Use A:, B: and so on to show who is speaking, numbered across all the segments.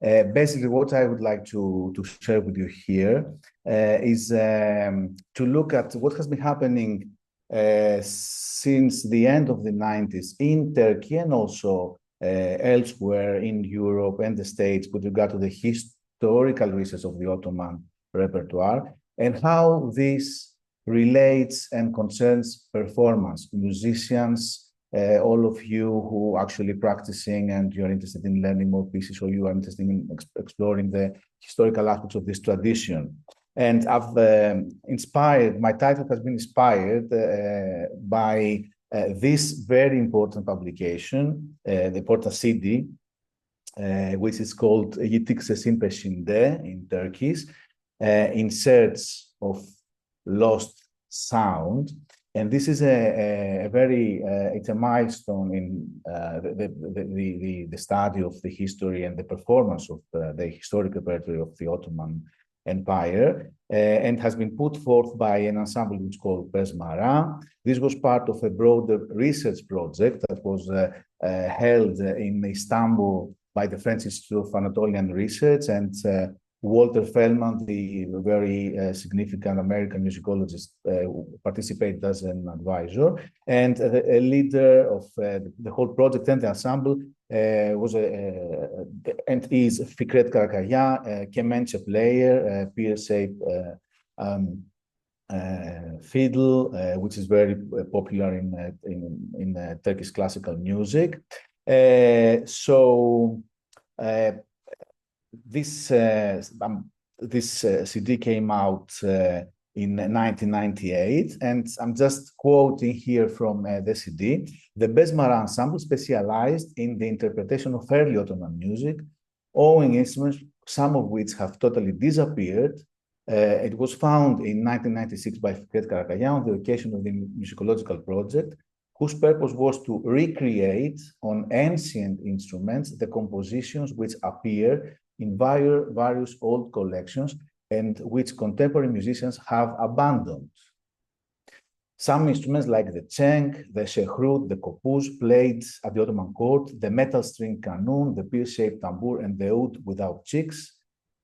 A: Basically, what I would like to share with you here is to look at what has been happening since the end of the 90s in Turkey and also elsewhere in Europe and the States with regard to the historical research of the Ottoman repertoire and how this relates and concerns performance, musicians, all of you who are actually practicing and you're interested in learning more pieces or you are interested in exploring the historical aspects of this tradition. And I've my title has been inspired by this very important publication, the important CD, which is called Yitik Sesin Peşinde in Turkish, in search of lost sound. And this is a very, it's a milestone in the study of the history and the performance of the historic repertoire of the Ottoman Empire, and has been put forth by an ensemble which is called Pesmara. This was part of a broader research project that was held in Istanbul by the French Institute of Anatolian Research, and Walter Feldman, the very significant American musicologist, participated as an advisor, and a leader of the whole project and the ensemble was and is Fikret Karakaya, a kemençe player, pear-shaped fiddle, which is very popular in Turkish classical music. This CD came out in 1998, and I'm just quoting here from the CD. The Pesmara ensemble specialized in the interpretation of early Ottoman music, owing instruments, some of which have totally disappeared. It was found in 1996 by Fikret Karakaya on the occasion of the musicological project, whose purpose was to recreate on ancient instruments the compositions which appear in various old collections and which contemporary musicians have abandoned. Some instruments like the çeng, the shehrut, the kopuz played at the Ottoman court, the metal string kanun, the pear-shaped tambour, and the oud without cheeks,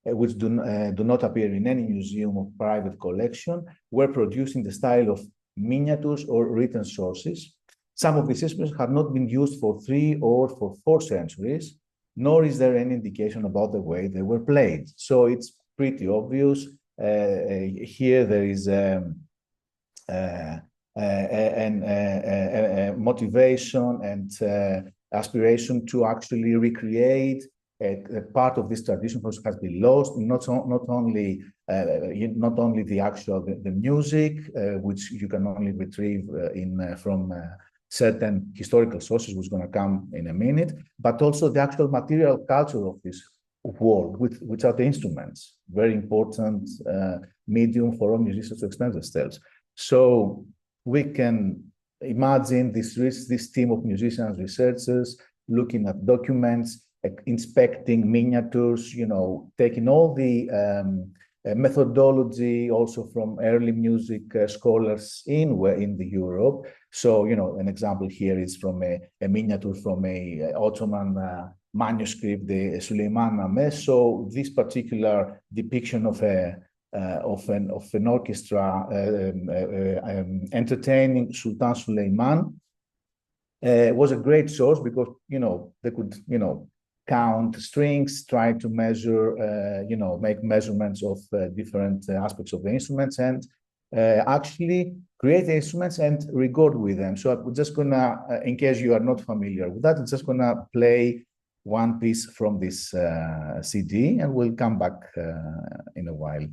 A: which do not appear in any museum or private collection, were produced in the style of miniatures or written sources. Some of these instruments had not been used for 3 or for 4 centuries, nor is there any indication about the way they were played. So it's pretty obvious. Here there is a motivation and aspiration to actually recreate a part of this tradition which has been lost, not only the actual the music, which you can only retrieve from certain historical sources, which is going to come in a minute, but also the actual material culture of this world, which are the instruments, very important medium for all musicians to express themselves. So we can imagine this team of musicians, researchers, looking at documents, inspecting miniatures, taking all the methodology also from early music scholars in the Europe. So, an example here is from a miniature from a Ottoman manuscript, the Süleymaname. So this particular depiction of an orchestra entertaining Sultan Süleyman was a great source because, they could, count strings, try to measure, make measurements of different aspects of the instruments and actually create the instruments and record with them. So I'm just gonna, in case you are not familiar with that, I'm just gonna play one piece from this CD and we'll come back in a while.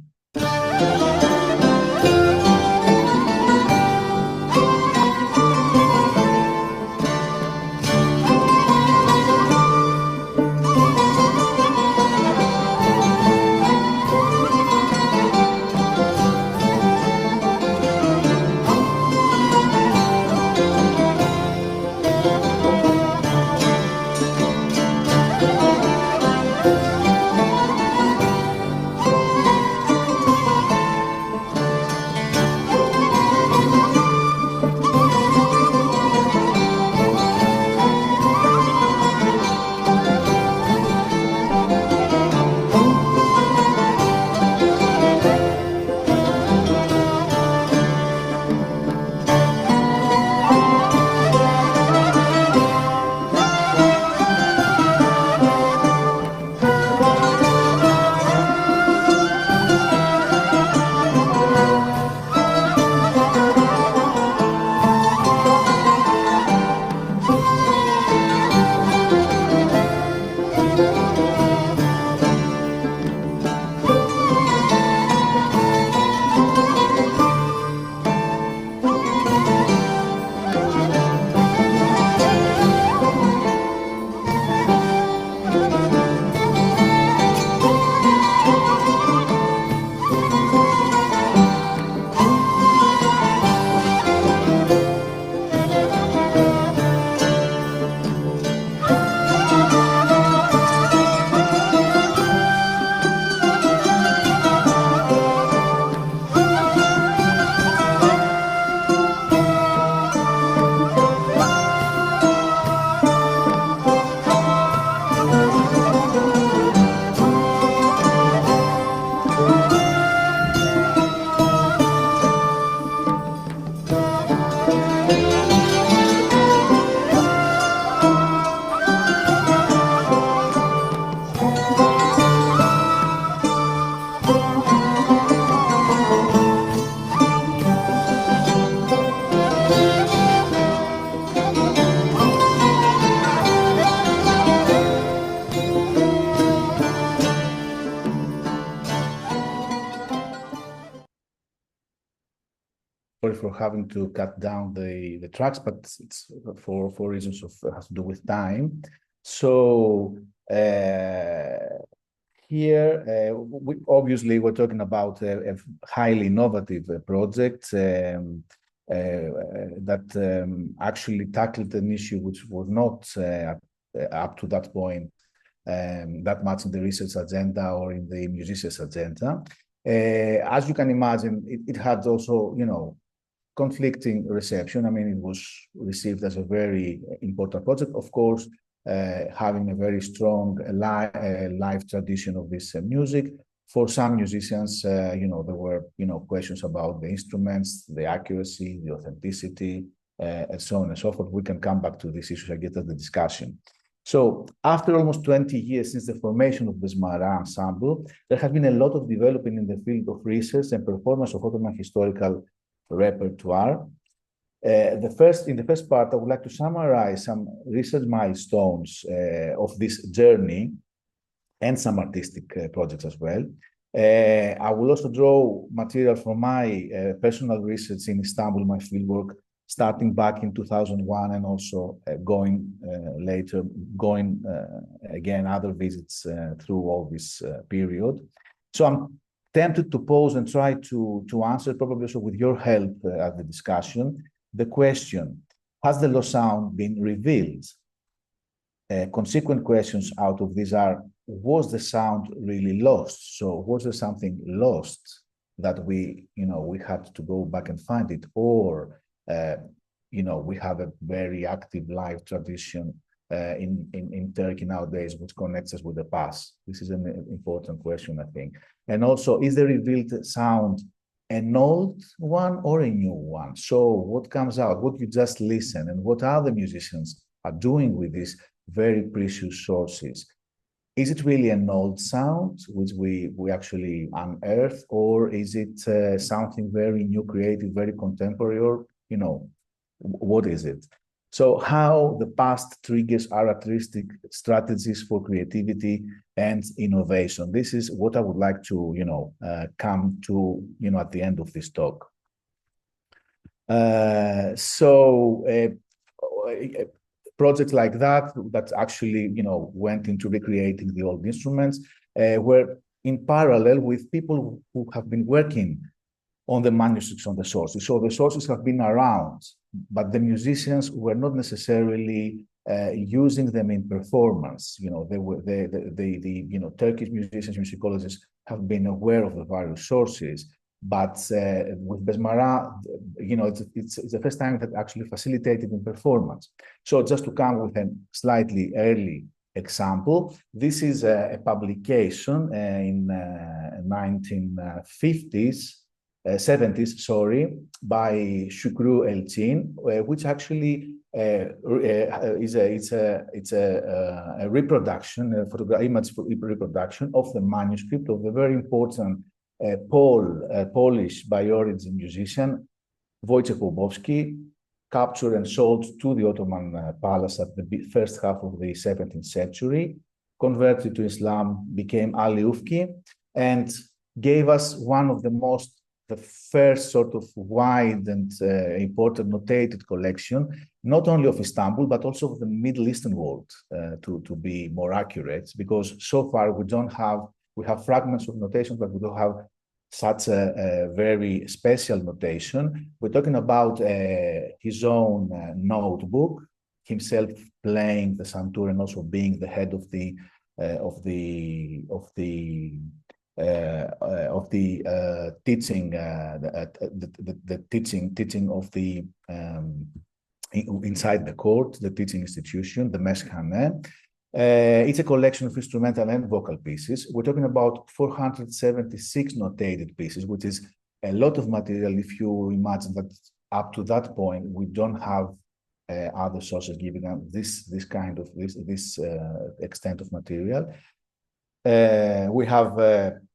A: sorry for having to cut down the tracks, but it's for reasons of has to do with time. So here, we're talking about a highly innovative project that actually tackled an issue which was not up to that point that much in the research agenda or in the musicians agenda. As you can imagine, it had also, conflicting reception. I mean, it was received as a very important project, of course, having a very strong live tradition of this music. For some musicians, there were, questions about the instruments, the accuracy, the authenticity, and so on and so forth. We can come back to these issues, I get at the discussion. So after almost 20 years since the formation of the Besmara ensemble, there has been a lot of development in the field of research and performance of Ottoman historical repertoire. In the first part, I would like to summarize some research milestones of this journey and some artistic projects as well. I will also draw material from my personal research in Istanbul, my fieldwork, starting back in 2001 and also going again other visits through all this period. So I'm tempted to pose and try to answer, probably also with your help at the discussion, the question, has the lost sound been revealed? Consequent questions out of these are, was the sound really lost? So was there something lost that we had to go back and find it? Or, we have a very active live tradition in Turkey nowadays, which connects us with the past. This is an important question, I think. And also, is the revealed sound an old one or a new one? So what comes out, what you just listen, and what other musicians are doing with these very precious sources? Is it really an old sound, which we actually unearth, or is it something very new, creative, very contemporary, or, what is it? So how the past triggers characteristic strategies for creativity and innovation. This is what I would like to, come to, at the end of this talk. Projects like that actually, went into recreating the old instruments, were in parallel with people who have been working on the manuscripts, on the sources. So the sources have been around, but the musicians were not necessarily using them in performance. The Turkish musicians, musicologists have been aware of the various sources, but with Besmara, it's the first time that actually facilitated in performance. So just to come with a slightly early example, this is a publication in 1950s, 70s, sorry, by Şükrü Elçin, which actually it's a reproduction, image reproduction of the manuscript of the very important Polish by origin musician Wojciech Łobowski, captured and sold to the Ottoman palace at the first half of the 17th century, converted to Islam, became Ali Ufki, and gave us one of the first sort of wide and important notated collection, not only of Istanbul, but also of the Middle Eastern world, to be more accurate, because so far we have fragments of notation, but we don't have such a very special notation. We're talking about his own notebook, himself playing the santur and also being the head of the teaching, the teaching of the inside the court, the teaching institution, the meshkhane. It's a collection of instrumental and vocal pieces. We're talking about 476 notated pieces, which is a lot of material. If you imagine that up to that point, we don't have other sources giving us this kind of extent of material. We have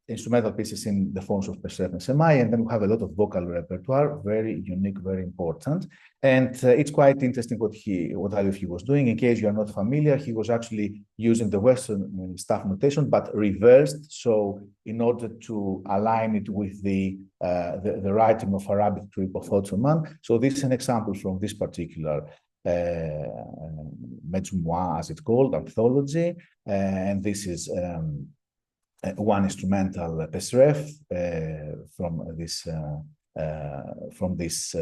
A: instrumental pieces in the forms of Pesref and Semai, and then we have a lot of vocal repertoire, very unique, very important. And it's quite interesting what Ufki was doing. In case you are not familiar, he was actually using the Western staff notation, but reversed. So in order to align it with the writing of Arabic trip of Ottoman. So this is an example from this particular Mecmua, as it's called, anthology. And this is one instrumental Pesref from this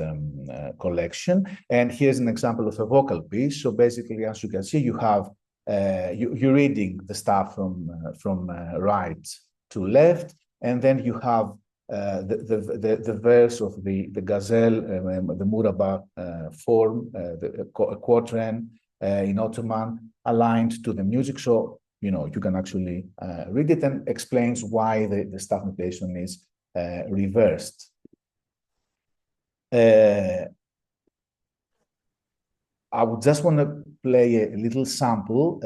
A: collection. And here's an example of a vocal piece. So basically, as you can see, you have you're reading the stuff from right to left, and then you have the verse of the ghazal, the muraba form, the quatrain in Ottoman, aligned to the music. So you can actually read it, and explains why the staff notation is reversed. I would just want to play a little sample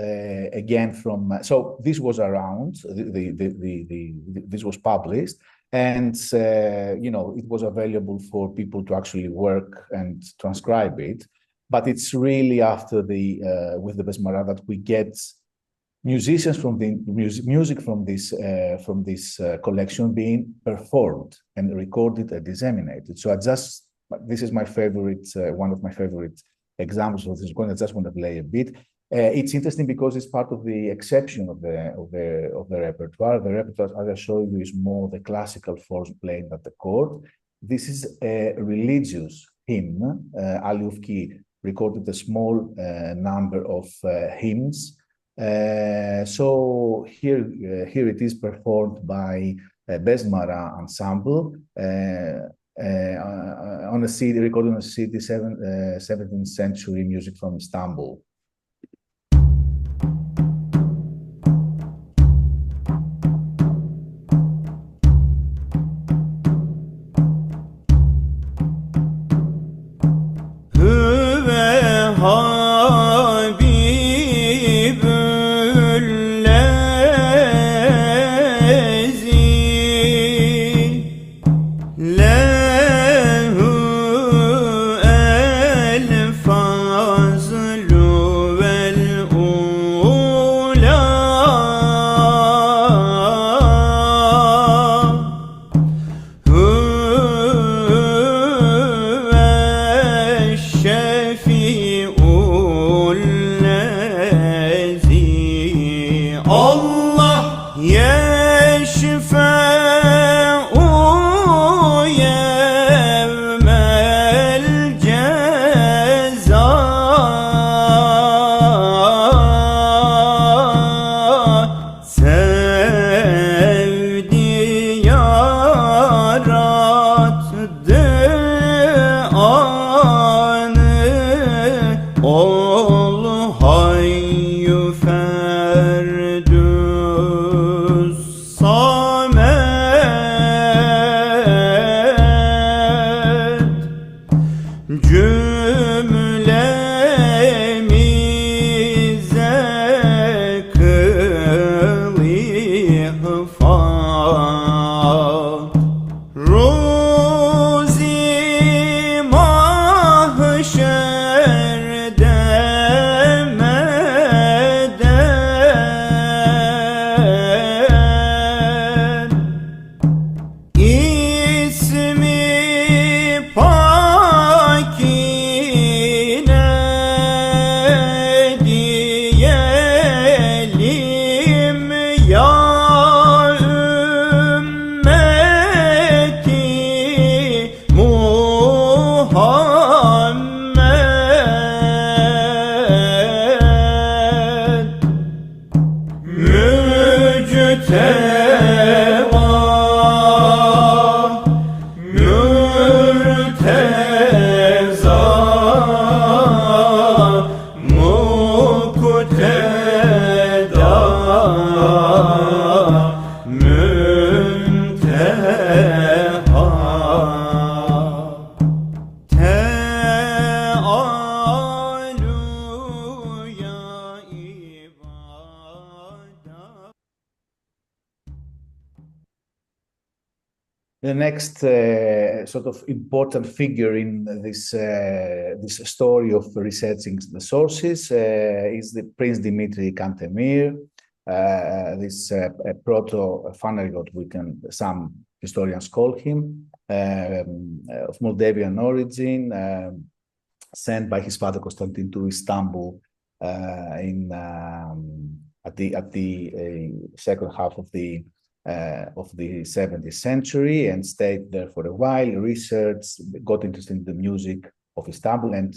A: again from. So this was around. This was published, and it was available for people to actually work and transcribe it. But it's really after with the Besmara that we get musicians from the music from this collection being performed and recorded and disseminated. So this is my favorite, one of my favorite examples of this one. I just want to play a bit. It's interesting because it's part of the exception of the repertoire. The repertoire, as I showed you, is more the classical forms played at the court. This is a religious hymn. Ufki recorded a small number of hymns. So here it is performed by a Besmara ensemble on a CD, recorded on a CD, 17th century music from Istanbul.
B: Ol hayyu ferdüz
A: The next sort of important figure in this story of researching the sources is the Prince Dimitri Cantemir, this proto-Panagiotis, some historians call him, of Moldavian origin, sent by his father Constantine to Istanbul at the second half of the 17th century, and stayed there for a while, researched, got interested in the music of Istanbul and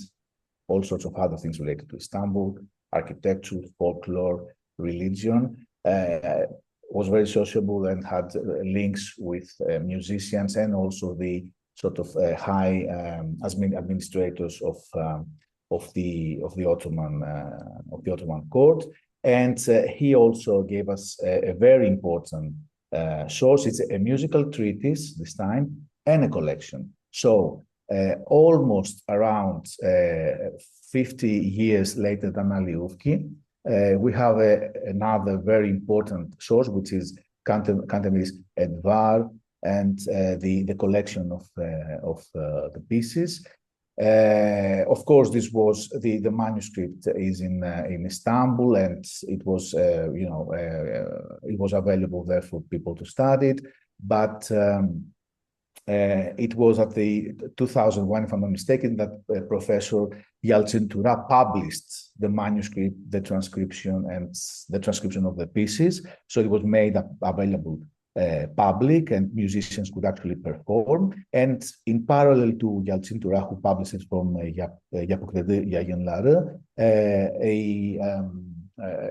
A: all sorts of other things related to Istanbul, architecture, folklore, religion, was very sociable and had links with musicians and also the sort of high administrators of the Ottoman court. And he also gave us a very important source. It's a musical treatise this time and a collection. So almost around 50 years later than Ali Ufki, we have another very important source, which is Cantemir's Edvar and the collection of the pieces. Of course, this was the manuscript is in Istanbul, and it was it was available there for people to study it. But it was at the 2001, if I'm not mistaken, that Professor Yalcin Tura published the manuscript, the transcription, and the transcription of the pieces. So it was made available public, and musicians could actually perform. And in parallel to Yalcin Tura, who published it from Yapıkdede Yayınları,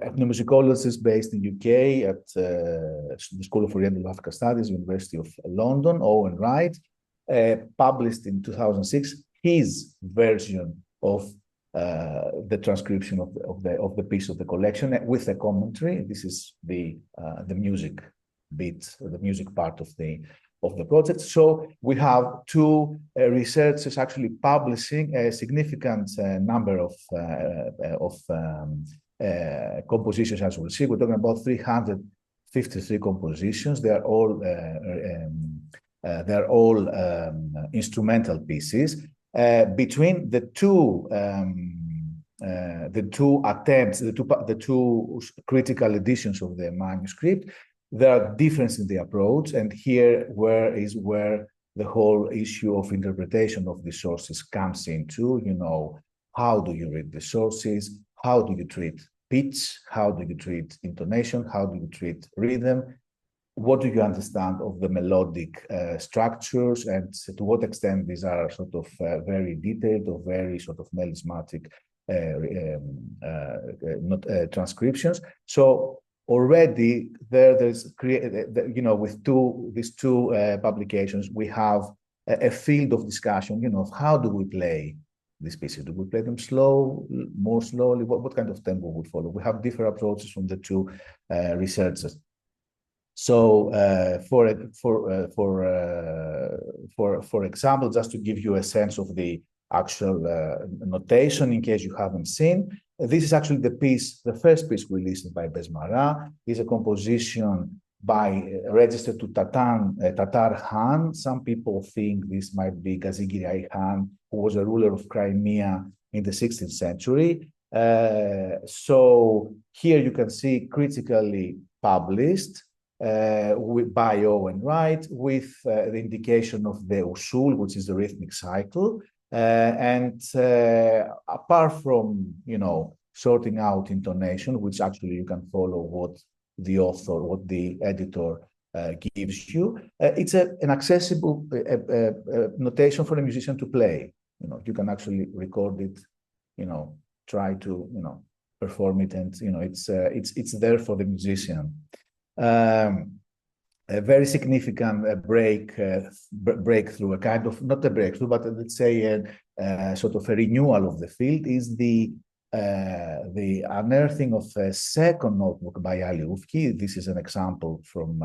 A: ethnomusicologist based in UK at the School of Oriental Africa Studies, University of London, Owen Wright, published in 2006 his version of the transcription of the piece of the collection with a commentary. This is the music bit, the music part of the project. So we have two researchers actually publishing a significant number of compositions, as we'll see. We're talking about 353 compositions. They're all instrumental pieces. Between the two attempts, the two critical editions of the manuscript, there are differences in the approach, and here where the whole issue of interpretation of the sources comes into. How do you read the sources? How do you treat pitch? How do you treat intonation? How do you treat rhythm? What do you understand of the melodic structures, and to what extent these are sort of very detailed or very sort of melismatic transcriptions? So already there's with these two publications, we have a field of discussion. Of how do we play these pieces? Do we play them slow, more slowly? What kind of tempo would follow? We have different approaches from the two researchers. So, for example, just to give you a sense of the actual notation, in case you haven't seen, this is actually the first piece released by Besmara. Is a composition registered to Tatar Khan. Some people think this might be Gazigiri Khan, who was a ruler of Crimea in the 16th century. So here you can see critically published by Owen Wright, with the indication of the usul, which is the rhythmic cycle. And apart from, sorting out intonation, which actually you can follow what the author, what the editor gives you, it's an accessible notation for a musician to play. You can actually record it, try to, perform it, and, it's there for the musician. A very significant breakthrough, a kind of, not a breakthrough, but let's say a sort of a renewal of the field, is the unearthing of a second notebook by Ali Ufki. This is an example from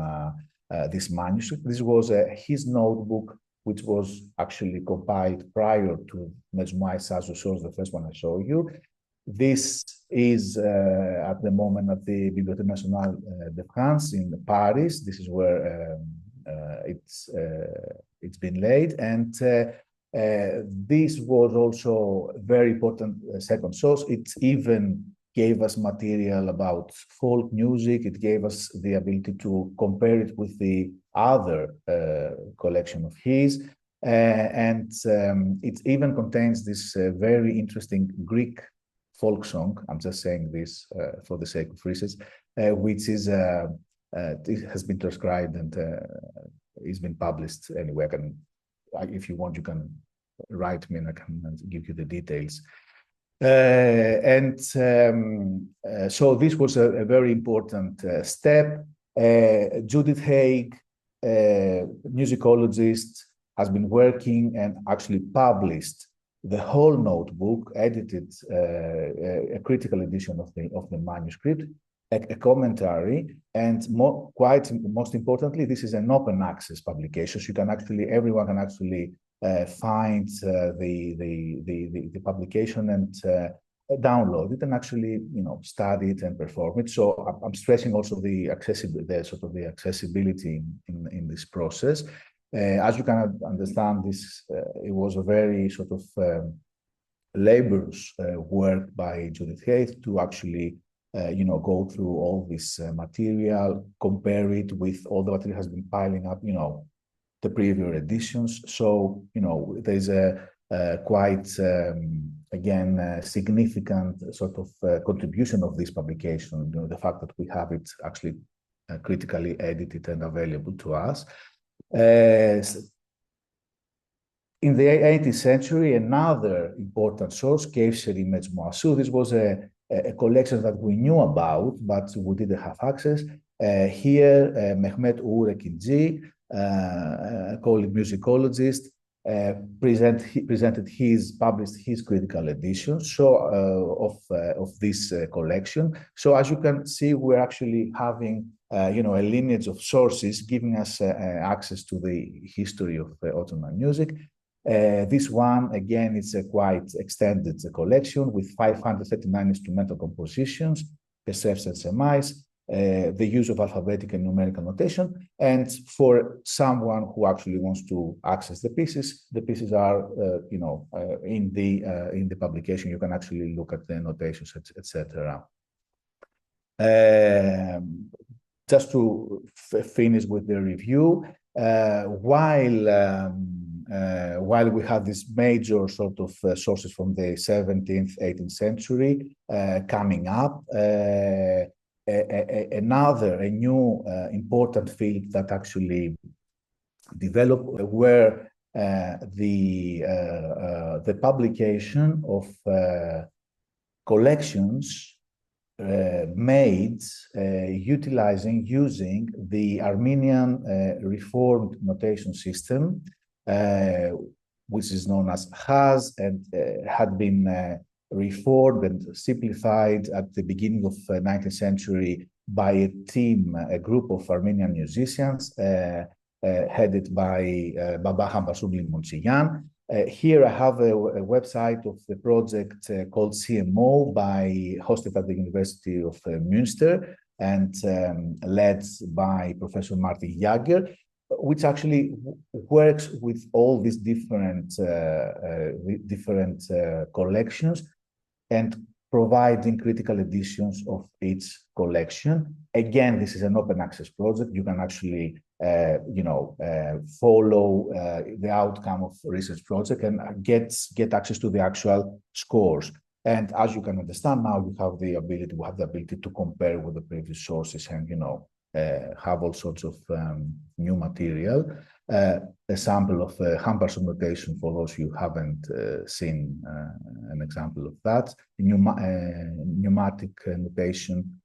A: this manuscript. This was his notebook, which was actually compiled prior to Mejmuai Sazu Source, the first one I show you. This is at the moment at the Bibliothèque Nationale de France in Paris. This is where it's been laid, and this was also a very important second source. It even gave us material about folk music. It gave us the ability to compare it with the other collection of his. And it even contains this very interesting Greek folk song. I'm just saying this for the sake of research, which is it has been transcribed and it's been published. Anyway, if you want, you can write me and I can give you the details. So this was a very important step. Judith Haig, musicologist, has been working and actually published the whole notebook, edited a critical edition of the manuscript, a commentary, and most importantly, this is an open access publication. So you can everyone can actually find the publication and download it and actually, study it and perform it. So I'm stressing also the accessibility in this process. As you can understand, it was a very sort of laborious work by Judith Haig to actually go through all this material, compare it with all the material has been piling up, the previous editions. So, there's a quite, again, significant sort of contribution of this publication, the fact that we have it actually critically edited and available to us. In the 18th century, another important source, Kevserî Mecmuası. This was a collection that we knew about, but we didn't have access. Here, Mehmet Uğur Ekinci, a colleague musicologist, published his critical edition of this collection. So as you can see, we're actually having a lineage of sources giving us access to the history of Ottoman music. This one, again, it's a quite extended collection with 539 instrumental compositions, percepts and semis, the use of alphabetic and numerical notation. And for someone who actually wants to access the pieces are, in the publication. You can actually look at the notations, etc. Just to finish with the review, while we have this major sort of sources from the 17th, 18th century coming up, a new important field that actually developed were the publication of collections made using the Armenian reformed notation system, which is known as HAS, and had been reformed and simplified at the beginning of the 19th century by a group of Armenian musicians headed by Baba Hambasugli Montsiyan. Here I have a website of the project called CMO, hosted at the University of Münster and led by Professor Martin Jager, which actually works with all these different collections and providing critical editions of each collection. Again, this is an open access project. You can actually follow the outcome of research project and get access to the actual scores. And as you can understand now, we have the ability to compare with the previous sources and have all sorts of new material. A sample of Hamperson notation for those who haven't seen an example of that. Pneumatic notation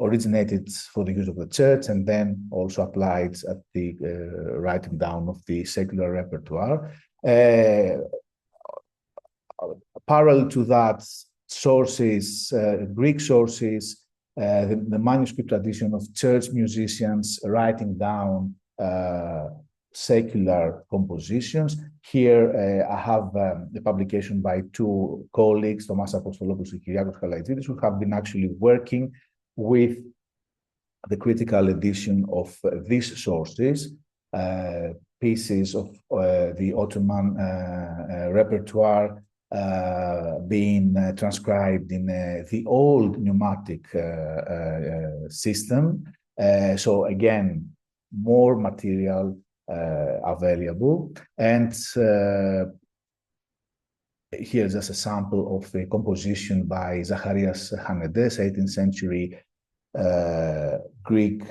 A: originated for the use of the church and then also applied at the writing down of the secular repertoire. Parallel to that, sources, Greek sources, the manuscript tradition of church musicians writing down secular compositions. Here I have the publication by two colleagues, Thomas Apostolopoulos and Kyriakos Kalaitidis, who have been actually working with the critical edition of these sources pieces of the Ottoman repertoire being transcribed in the old pneumatic system. So again, more material available. And here's just a sample of a composition by Zacharias Hanedes, 18th century Greek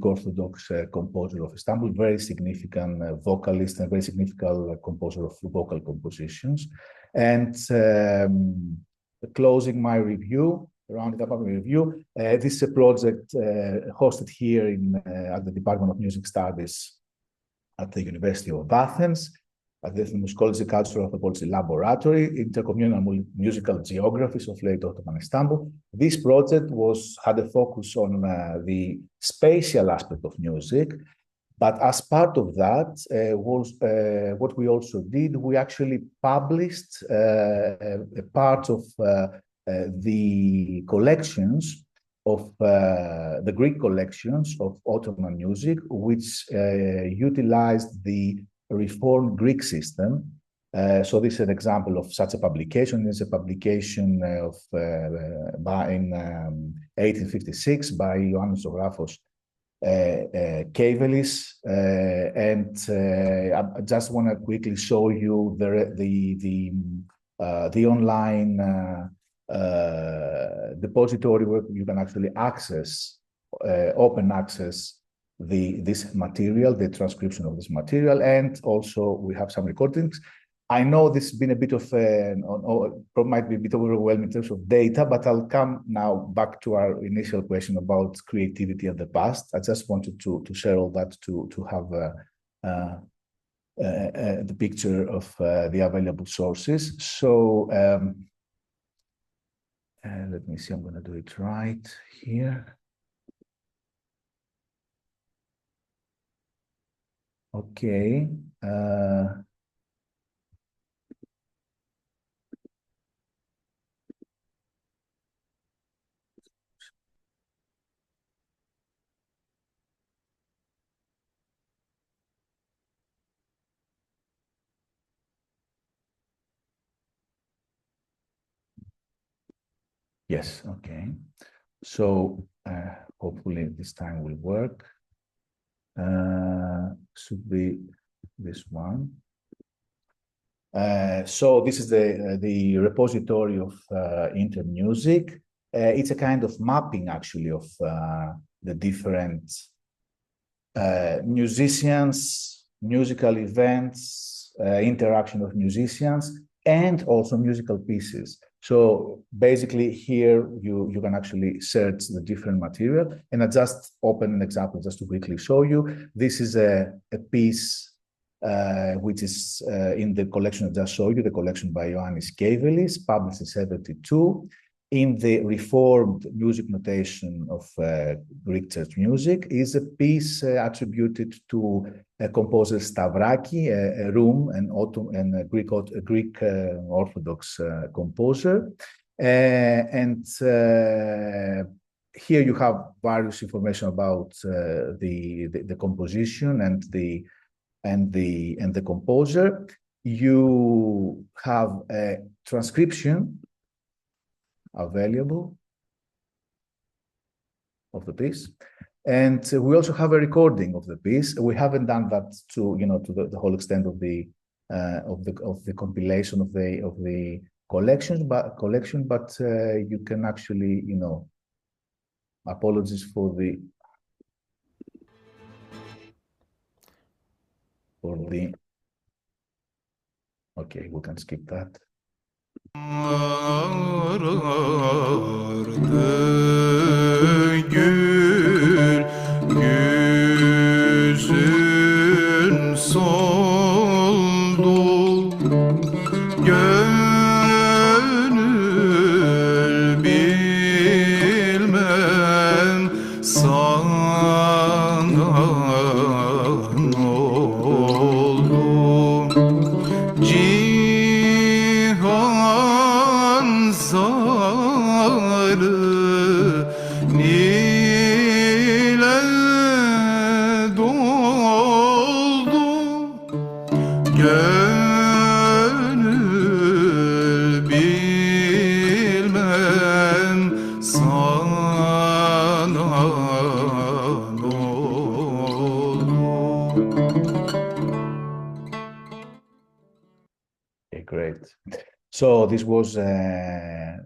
A: Orthodox composer of Istanbul, very significant vocalist and very significant composer of vocal compositions. And closing my review, rounding up my review, this is a project hosted here at the Department of Music Studies at the University of Athens, at the Ethnomusicological Cultural Anthropology Laboratory, Intercommunal Musical Geographies of Late Ottoman Istanbul. This project had a focus on the spatial aspect of music, but as part of that, what we also did, we actually published a part of the collections of the Greek collections of Ottoman music, which utilized the reformed Greek system. So this is an example of such a publication. It's a publication in 1856 by Ioannis Zographos Keivelis, and I just want to quickly show you the online depository where you can actually access, open access this material, the transcription of this material, and also we have some recordings. I know this has been a bit of might be a bit overwhelming in terms of data, but I'll come now back to our initial question about creativity of the past. I just wanted to share all that to have the picture of the available sources. So let me see, I'm going to do it right here. Okay. Yes, okay. So hopefully this time will work. Should be this one. So this is the repository of intermusic. It's a kind of mapping actually of the different musicians, musical events, interaction of musicians, and also musical pieces. So basically here you can actually search the different material, and I just open an example just to quickly show you. This is a piece which is in the collection I just showed you, the collection by Ioannis Keivelis, published in 1972, in the reformed music notation of Greek church music, is a piece attributed to a composer Stavraki, a Rum and a Greek Orthodox composer. And here you have various information about the composition and the composer. You have a transcription available of the piece, and we also have a recording of the piece. We haven't done that to the whole extent of the compilation of the collection, but you can actually apologies for the okay, we can skip that.
B: Gül yüzün soldu, gönül bilmem sana oldu. Cihan zarı Gönül bilmem sana ne oldu.
A: Okay, great. So this was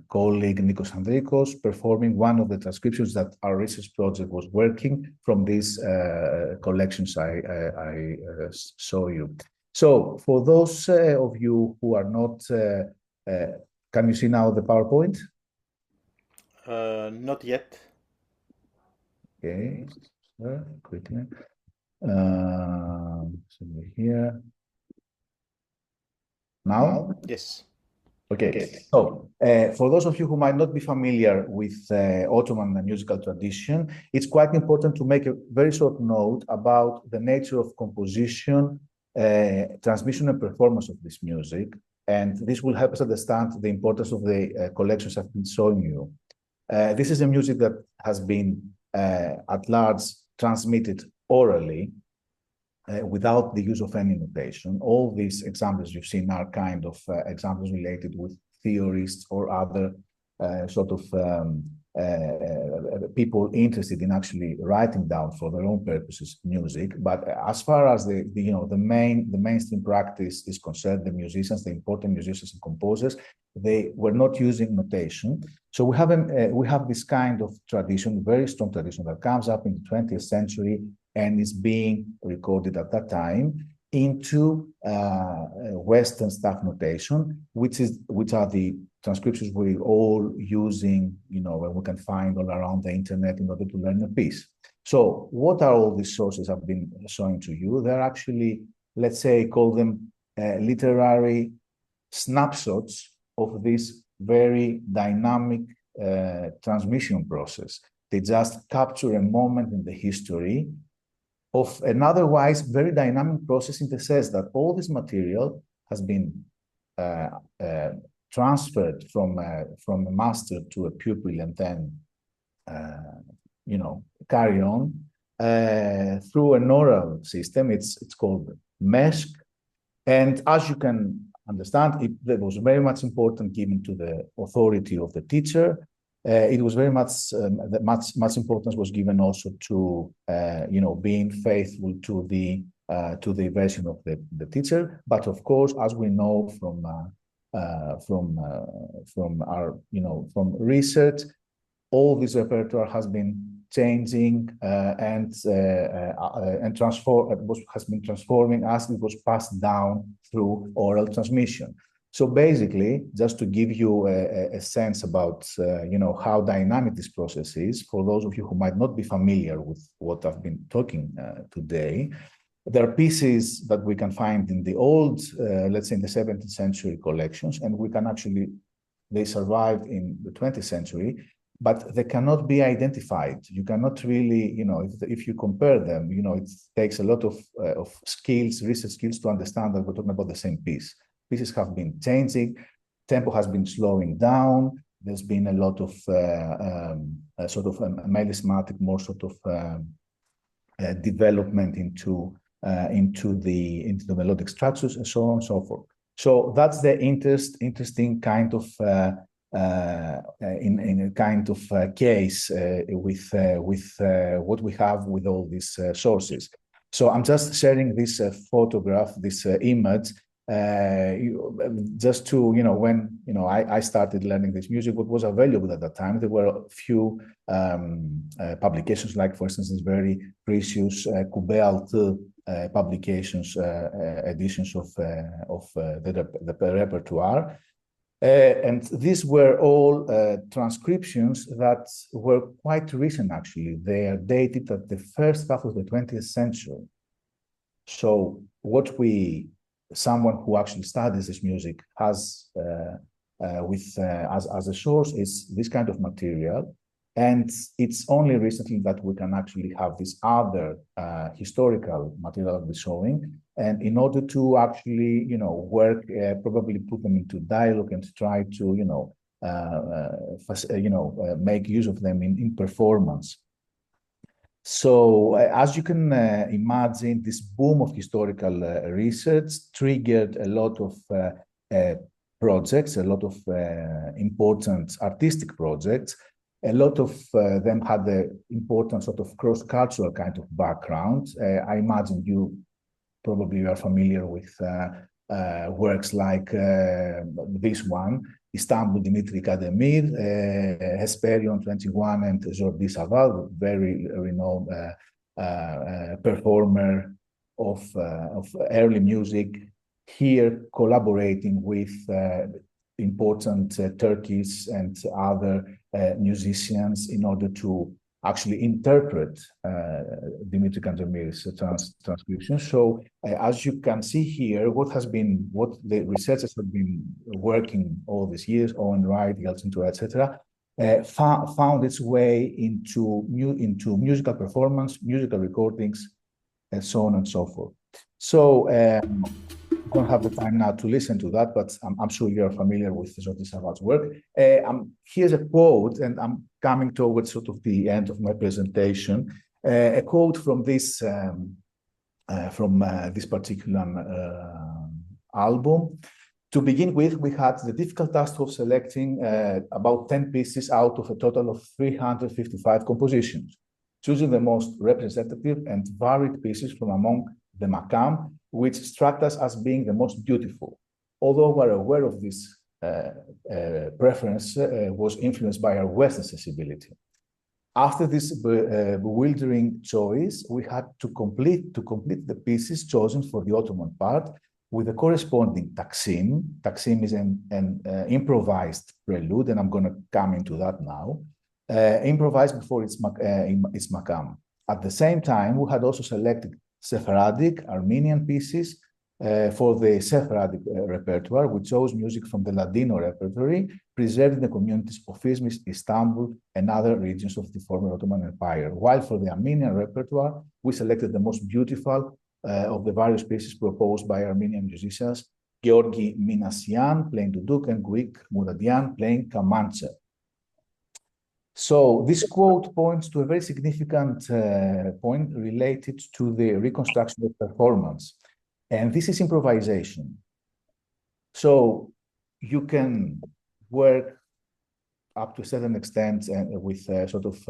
A: colleague Nikos Andrikos performing one of the transcriptions that our research project was working from these collections I saw you. So for those of you who are not, can you see now the PowerPoint?
C: Not yet.
A: Okay, quickly. So we're here. Now?
C: Yes.
A: Okay, so for those of you who might not be familiar with Ottoman musical tradition, it's quite important to make a very short note about the nature of composition, transmission and performance of this music. And this will help us understand the importance of the collections I've been showing you. This is a music that has been at large transmitted orally without the use of any notation. All these examples you've seen are kind of examples related with theorists or other people interested in actually writing down for their own purposes music. But as far as the mainstream practice is concerned, the musicians, the important musicians and composers, they were not using notation. So we have this kind of tradition, very strong tradition that comes up in the 20th century and is being recorded at that time into Western staff notation, which are the transcriptions we're all using, and we can find all around the internet in order to learn a piece. So what are all these sources I've been showing to you? They're actually, let's say, call them literary snapshots of this very dynamic transmission process. They just capture a moment in the history of an otherwise very dynamic process, in the sense that all this material has been transferred from a master to a pupil and then, carry on through an oral system. It's called MESC. And as you can understand, that was very much important given to the authority of the teacher. It was very much much importance was given also to being faithful to the version of the teacher. But of course, as we know from our research, all this repertoire has been changing and has been transforming as it was passed down through oral transmission. So basically, just to give you a sense about how dynamic this process is, for those of you who might not be familiar with what I've been talking today, there are pieces that we can find in the old, let's say in the 17th century collections, and they survived in the 20th century, but they cannot be identified. You cannot really, if you compare them, it takes a lot of skills, research skills, to understand that we're talking about the same piece. Pieces have been changing, tempo has been slowing down. There's been a lot of melismatic, more development into the melodic structures and so on and so forth. So that's the interesting kind of in a kind of case with what we have with all these sources. So I'm just sharing this photograph, this image. Just to, when, I started learning this music, what was available at that time, there were a few publications, like, for instance, this very precious Courbet publications, editions of the repertoire. And these were all transcriptions that were quite recent, actually. They are dated at the first half of the 20th century. So someone who actually studies this music has as a source is this kind of material, and it's only recently that we can actually have this other historical material that we're showing, and in order to actually work, probably put them into dialogue and try to make use of them in performance. So, as you can imagine, this boom of historical research triggered a lot of projects, a lot of important artistic projects. A lot of them had the important sort of cross-cultural kind of background. I imagine you probably are familiar with works like this one, Istanbul Dimitri Kademir, Hesperion 21, and Jordi Savall, very renowned performer of early music, here collaborating with important Turkish and other musicians in order to actually interpret Dimitri Kandemir's transcription. So as you can see here, what the researchers have been working all these years, Owen Wright, Yeltsin, etc., found its way into musical performance, musical recordings, and so on and so forth. So I don't have the time now to listen to that, but I'm sure you're familiar with Jordi Savall's work. Here's a quote, and I'm coming towards sort of the end of my presentation. A quote from this particular album. To begin with, we had the difficult task of selecting about 10 pieces out of a total of 355 compositions, choosing the most representative and varied pieces from among the Makam, which struck us as being the most beautiful. Although we're aware of this preference was influenced by our Western sensibility. After this bewildering choice, we had to complete the pieces chosen for the Ottoman part with a corresponding taksim. Taksim is an improvised prelude, and I'm going to come into that now. Improvised before its makam. At the same time, we had also selected Sephardic, Armenian pieces for the Sephardic repertoire. We chose music from the Ladino repertoire, preserving the communities of Izmir, Istanbul, and other regions of the former Ottoman Empire. While for the Armenian repertoire, we selected the most beautiful of the various pieces proposed by Armenian musicians, Georgi Minassian playing duduk and Greek Mouradian playing kamanche. So this quote points to a very significant point related to the reconstruction of performance. And this is improvisation. So you can work up to a certain extent with sort of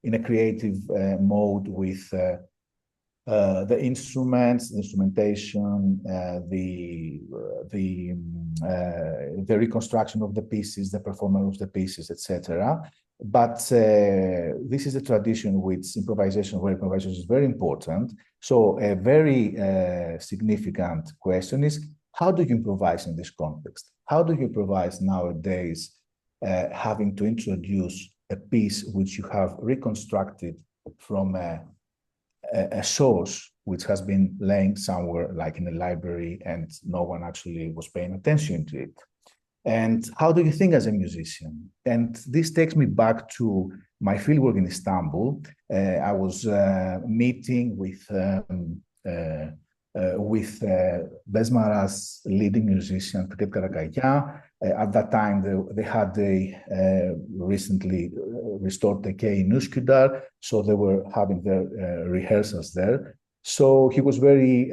A: in a creative mode with the instruments, the instrumentation, the reconstruction of the pieces, the performance of the pieces, etc. But this is a tradition where improvisation is very important. So a very significant question is, how do you improvise in this context? How do you improvise nowadays, having to introduce a piece which you have reconstructed from a source which has been laying somewhere like in a library and no one actually was paying attention to it? And how do you think as a musician? And this takes me back to my fieldwork in Istanbul. I was meeting with Besmara's leading musician, Fikret Karakaya. At that time, they had a recently restored decay in Üsküdar, so they were having their rehearsals there. So he was very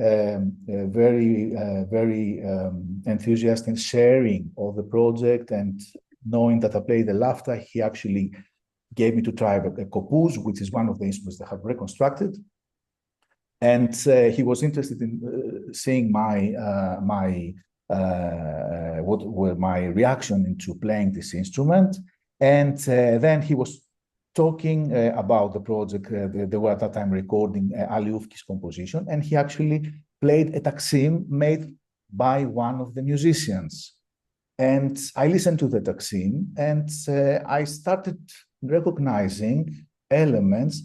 A: enthusiastic in sharing all the project, and knowing that I played the lafta, he actually gave me to try a kopuz, which is one of the instruments that I have reconstructed. And he was interested in seeing what were my reaction into playing this instrument. And then he was talking about the project. They were at that time recording Ali Ufki's composition, and he actually played a taksim made by one of the musicians. And I listened to the taksim, and I started recognizing elements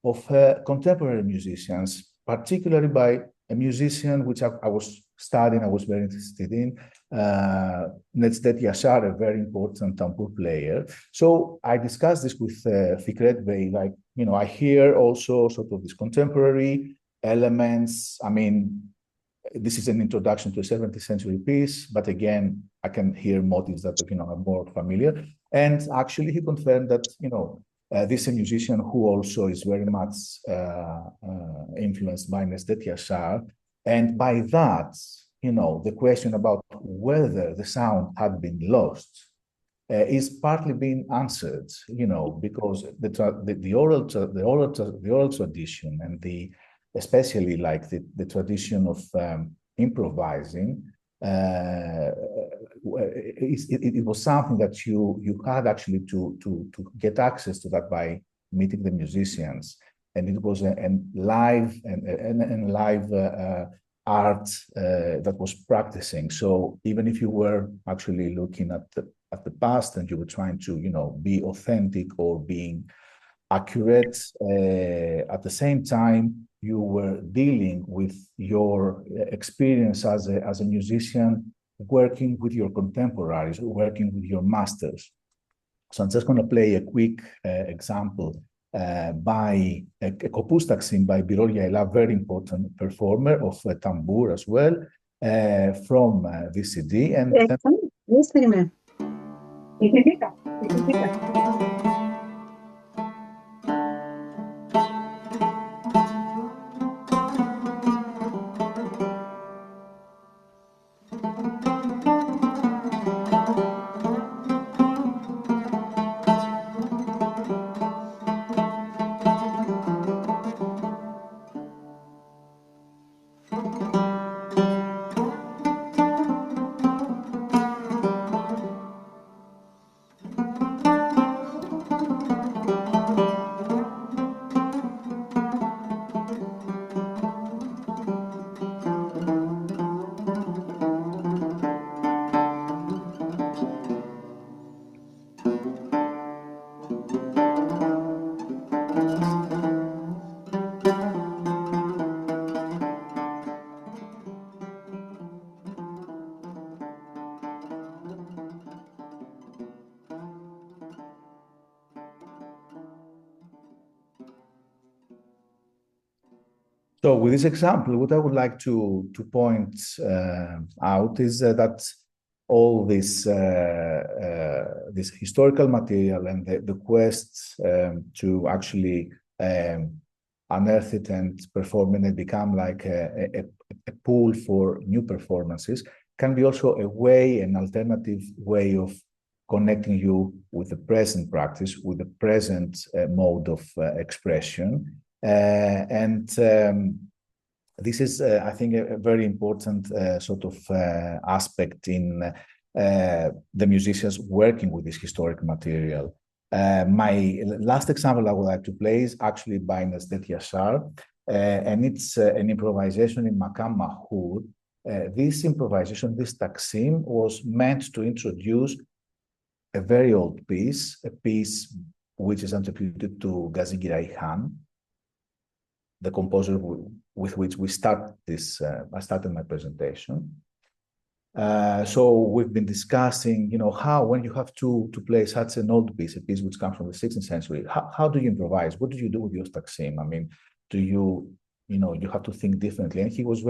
A: of contemporary musicians, particularly by a musician which I was studying, I was very interested in, Necdet Yaşar, a very important tambur player. So I discussed this with Fikret Bey, like, I hear also sort of these contemporary elements. I mean, this is an introduction to a 17th century piece, but again, I can hear motives that, are more familiar. And actually he confirmed that, This is a musician who also is very much influenced by Nesdet Yaşar. And by that, the question about whether the sound had been lost is partly being answered, because the oral tradition and especially like the tradition of improvising, it was something that you had actually to get access to that by meeting the musicians, and it was a live art that was practicing. So even if you were actually looking at the past and you were trying to be authentic or being accurate, at the same time you were dealing with your experience as a musician, working with your contemporaries, working with your masters. So I'm just going to play a quick example by a Kopuz Taksim by Birol Yayla, very important performer of tambour as well, from this CD. And so with this example, what I would like to point out is that all this historical material and the quest to actually unearth it and perform it and become like a pool for new performances can be also an alternative way of connecting you with the present practice, with the present mode of expression. This is, I think, a very important sort of aspect in the musicians working with this historic material. My last example I would like to play is actually by Nesdet Yaşar, and it's an improvisation in Makam Mahur. This improvisation, this taksim, was meant to introduce a very old piece, a piece which is attributed to Gazi Giray Khan, the composer with which we start this. I started my presentation. So we've been discussing, how when you have to play such an old piece, a piece which comes from the 16th century, how do you improvise? What do you do with your taksim? I mean, do you have to think differently? And he was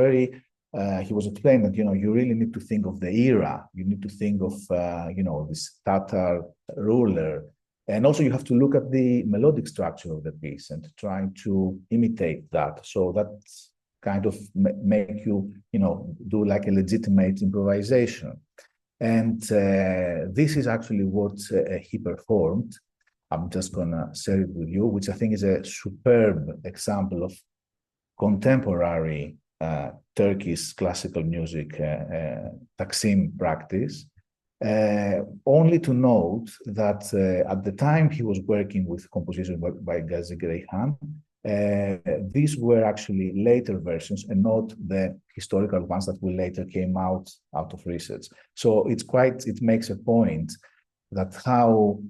A: explaining that, you really need to think of the era. You need to think of, this Tatar ruler. And also you have to look at the melodic structure of the piece and try to imitate that. So that's kind of make you, do like a legitimate improvisation. And this is actually what he performed. I'm just gonna share it with you, which I think is a superb example of contemporary Turkish classical music taksim practice. Only to note that at the time he was working with compositions by Gazi Giray Khan, these were actually later versions and not the historical ones that will later came out of research. So it makes a point that how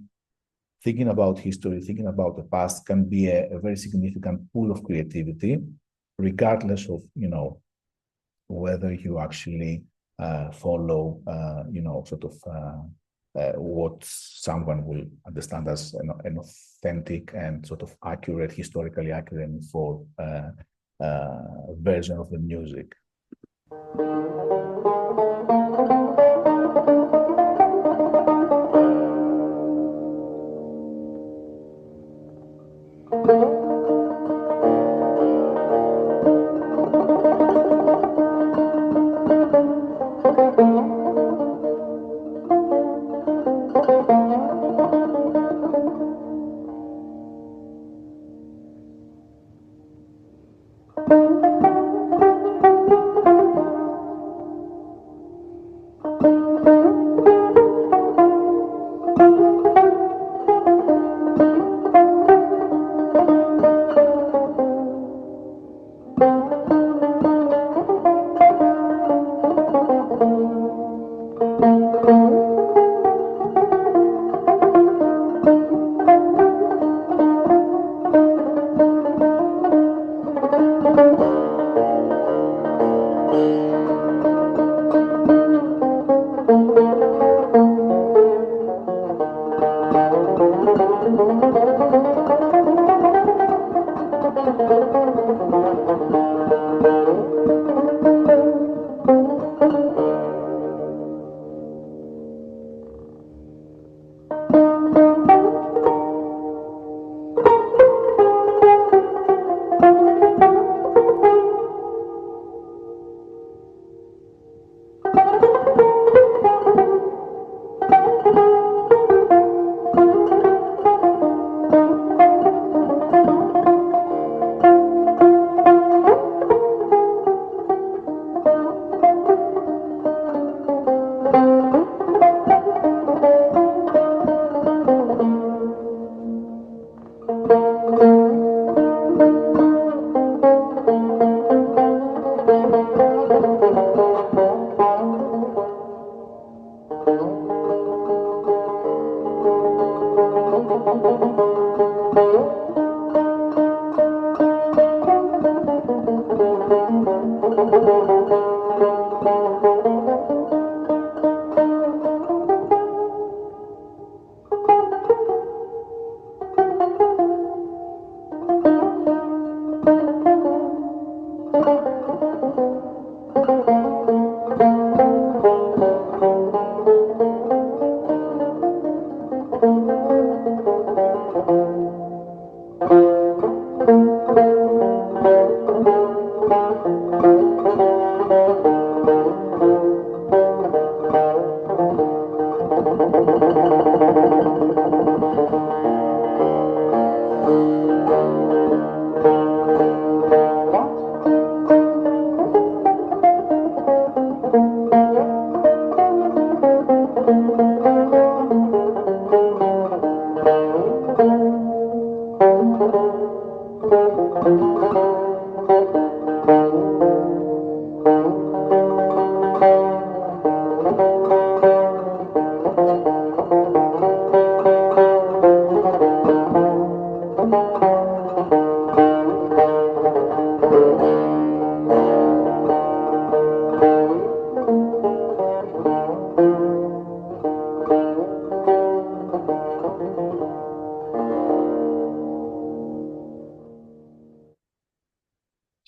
A: thinking about history, thinking about the past can be a very significant pool of creativity, regardless of, whether you actually follow, what someone will understand as an authentic and sort of accurate, historically accurate and full version of the music.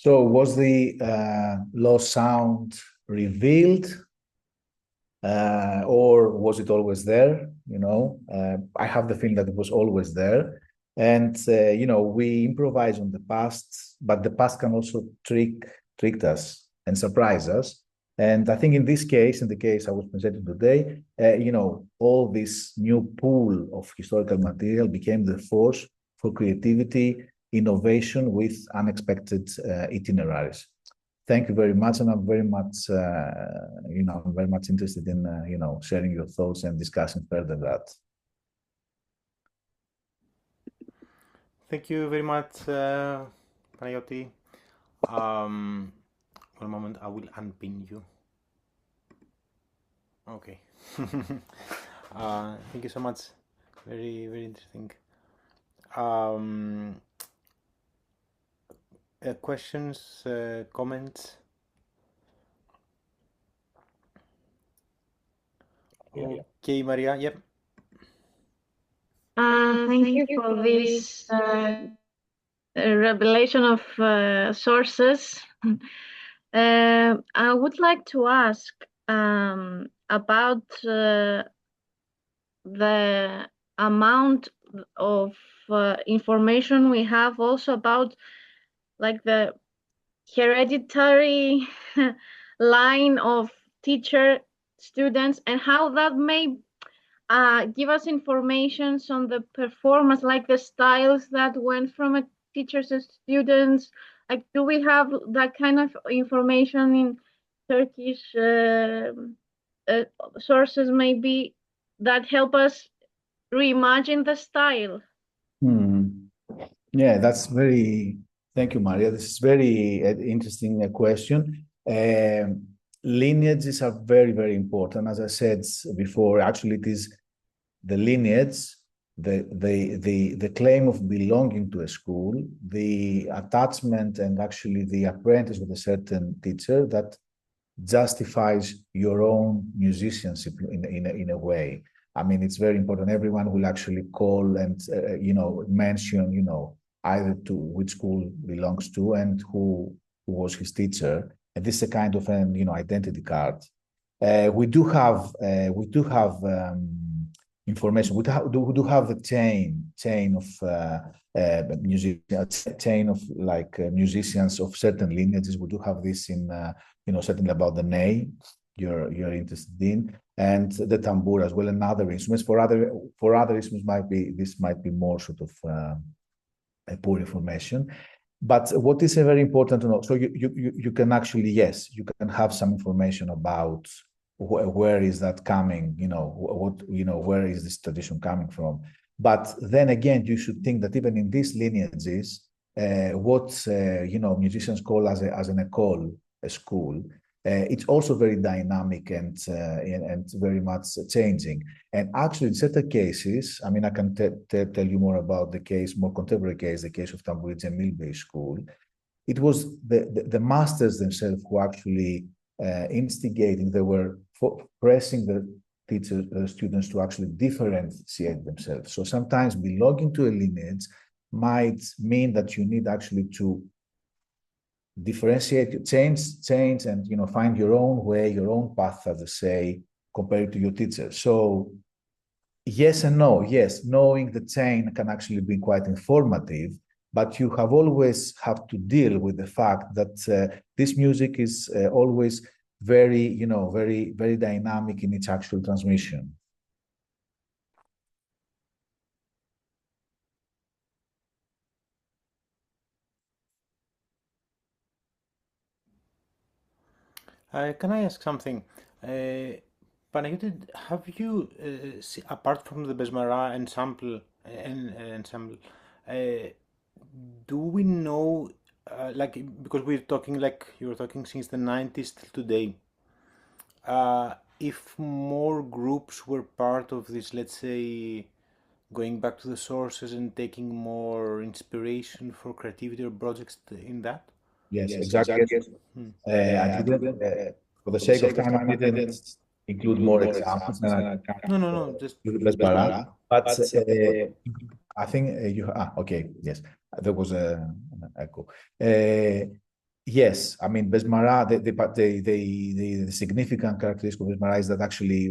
A: So was the lost sound revealed, or was it always there? I have the feeling that it was always there. And, we improvise on the past, but the past can also trick us and surprise us. And I think in this case, in the case I was presenting today, all this new pool of historical material became the force for creativity, innovation with unexpected itineraries. Thank you very much, and I'm very much, I'm very much interested in, sharing your thoughts and discussing further that.
C: Thank you very much, Panagiotis. One moment, I will unpin you. Okay. Thank you so much. Very, very interesting. Questions, comments? Okay, Maria. Yep.
D: Thank you for this revelation of sources. I would like to ask about the amount of information we have also about like the hereditary line of teacher students and how that may give us information on the performance, like the styles that went from a teachers to students. Like, do we have that kind of information in Turkish sources maybe that help us reimagine the style?
A: Yeah, thank you, Maria. This is very interesting question. Lineages are very, very important. As I said before, actually it is the lineage, the claim of belonging to a school, the attachment and actually the apprentice with a certain teacher that justifies your own musicianship in a way. I mean, it's very important. Everyone will actually call and, mention, either to which school belongs to and who was his teacher. And this is a kind of an, identity card. We do have information. We do have the chain of chain of musicians of certain lineages. We do have this in, certainly about the ney you're interested in, and the tambour as well, and other instruments. For other instruments, this might be more sort of poor information. But what is very important to know, so you can actually, yes, you can have some information about where is that coming, where is this tradition coming from. But then again, you should think that even in these lineages, what musicians call as an école, a school, it's also very dynamic and very much changing. And actually, in certain cases, I mean, I can tell you more about the more contemporary case, the case of Tamburi Cemil Bey School. It was the masters themselves who actually instigating. They were pressing the students to actually differentiate themselves. So sometimes belonging to a lineage might mean that you need actually to differentiate, change, and find your own way, your own path, as they say, compared to your teacher. So yes and no. Yes, knowing the chain can actually be quite informative, but you have always have to deal with the fact that this music is always very, very dynamic in its actual transmission.
C: Can I ask something? Panagiotis, have you, apart from the Besmara ensemble, do we know, like, because we're talking, like, you were talking since the 90s till today, if more groups were part of this, let's say, going back to the sources and taking more inspiration for creativity or projects in that?
A: Yes, exactly. I didn't, for the sake of time, I didn't include more examples, and I can't
C: No, just
A: Besmara, but I think okay, yes, there was an echo. Yes, I mean Besmara. The significant characteristic of Besmara is that actually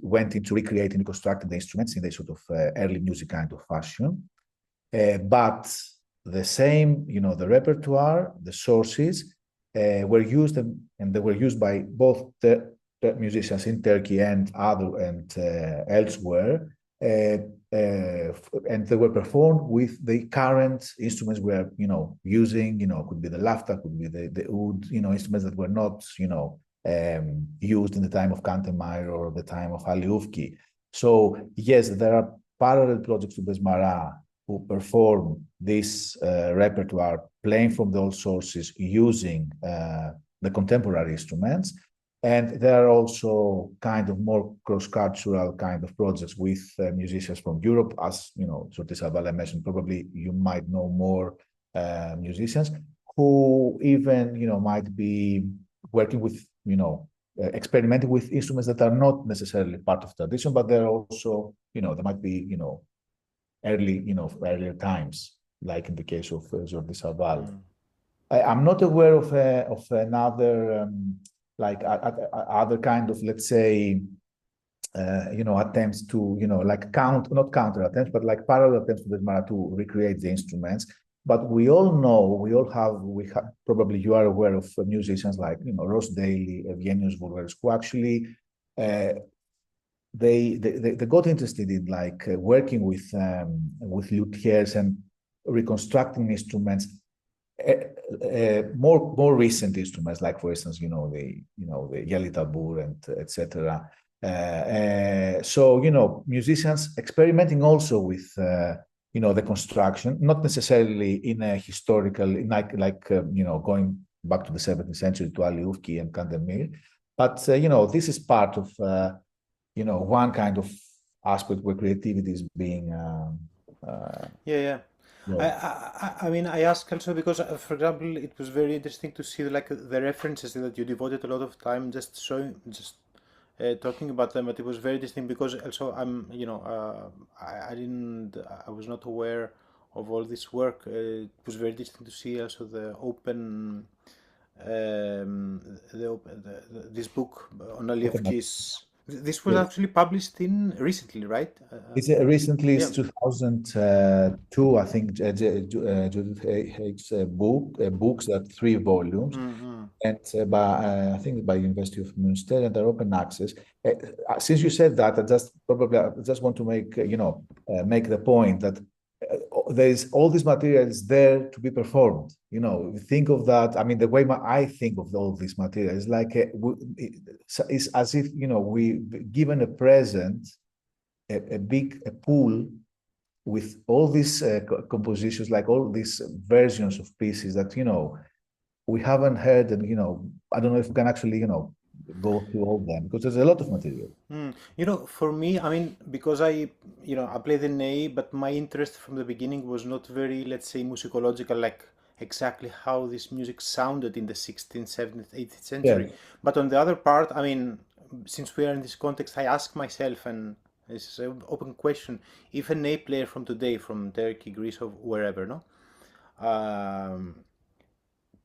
A: went into recreating and constructing the instruments in a sort of early music kind of fashion. But the same, the repertoire, the sources were used, and they were used by both the musicians in Turkey and elsewhere. And they were performed with the current instruments we're using. Could be the lafta, could be the oud, instruments that were not used in the time of Kantemir or the time of Ali Ufki. So yes, there are parallel projects to Besmara who perform this repertoire, playing from the old sources using the contemporary instruments. And there are also kind of more cross-cultural kind of projects with musicians from Europe, as Characterises mentioned. Probably you might know more musicians who even might be working with experimenting with instruments that are not necessarily part of tradition, but they're also there might be earlier times, like in the case of Jordi Savall. I'm not aware of another like other kind of, let's say, attempts to like not counter attempts, but like parallel attempts to Besmara to recreate the instruments. But we have probably you are aware of musicians like Ross Daly, Evgenios Voulgaris, who actually they got interested in like working with luthiers and reconstructing instruments, more recent instruments, like for instance the Yali tabur and etc. So musicians experimenting also with the construction, not necessarily in a historical, going back to the 17th century to Ali Ufki and Kandemir, but this is part of one kind of aspect where creativity is being
C: yeah. I mean, I ask also because, for example, it was very interesting to see like the references that you devoted a lot of time just showing, talking about them. But it was very interesting because also I was not aware of all this work. It was very interesting to see also the open, this book on Alievski's. This was actually published recently, right?
A: It's recently, it's 2002, I think. Judith Haig's books, that 3 volumes, and I think by University of Münster, and they're open access. Since you said that, I just want to make make the point that there is all this material is there to be performed. Think of that. I mean, the way I think of all this material is like it's as if we've given a present, a big pool with all these compositions, like all these versions of pieces that we haven't heard, and I don't know if we can actually go through all them, because there's a lot of material.
C: For me, I mean, because I played in A, but my interest from the beginning was not very, let's say, musicological, like exactly how this music sounded in the 16th, 17th, 18th century.
A: Yeah.
C: But on the other part, I mean, since we are in this context, I ask myself, and this is an open question, if an A player from today, from Turkey, Greece, or wherever,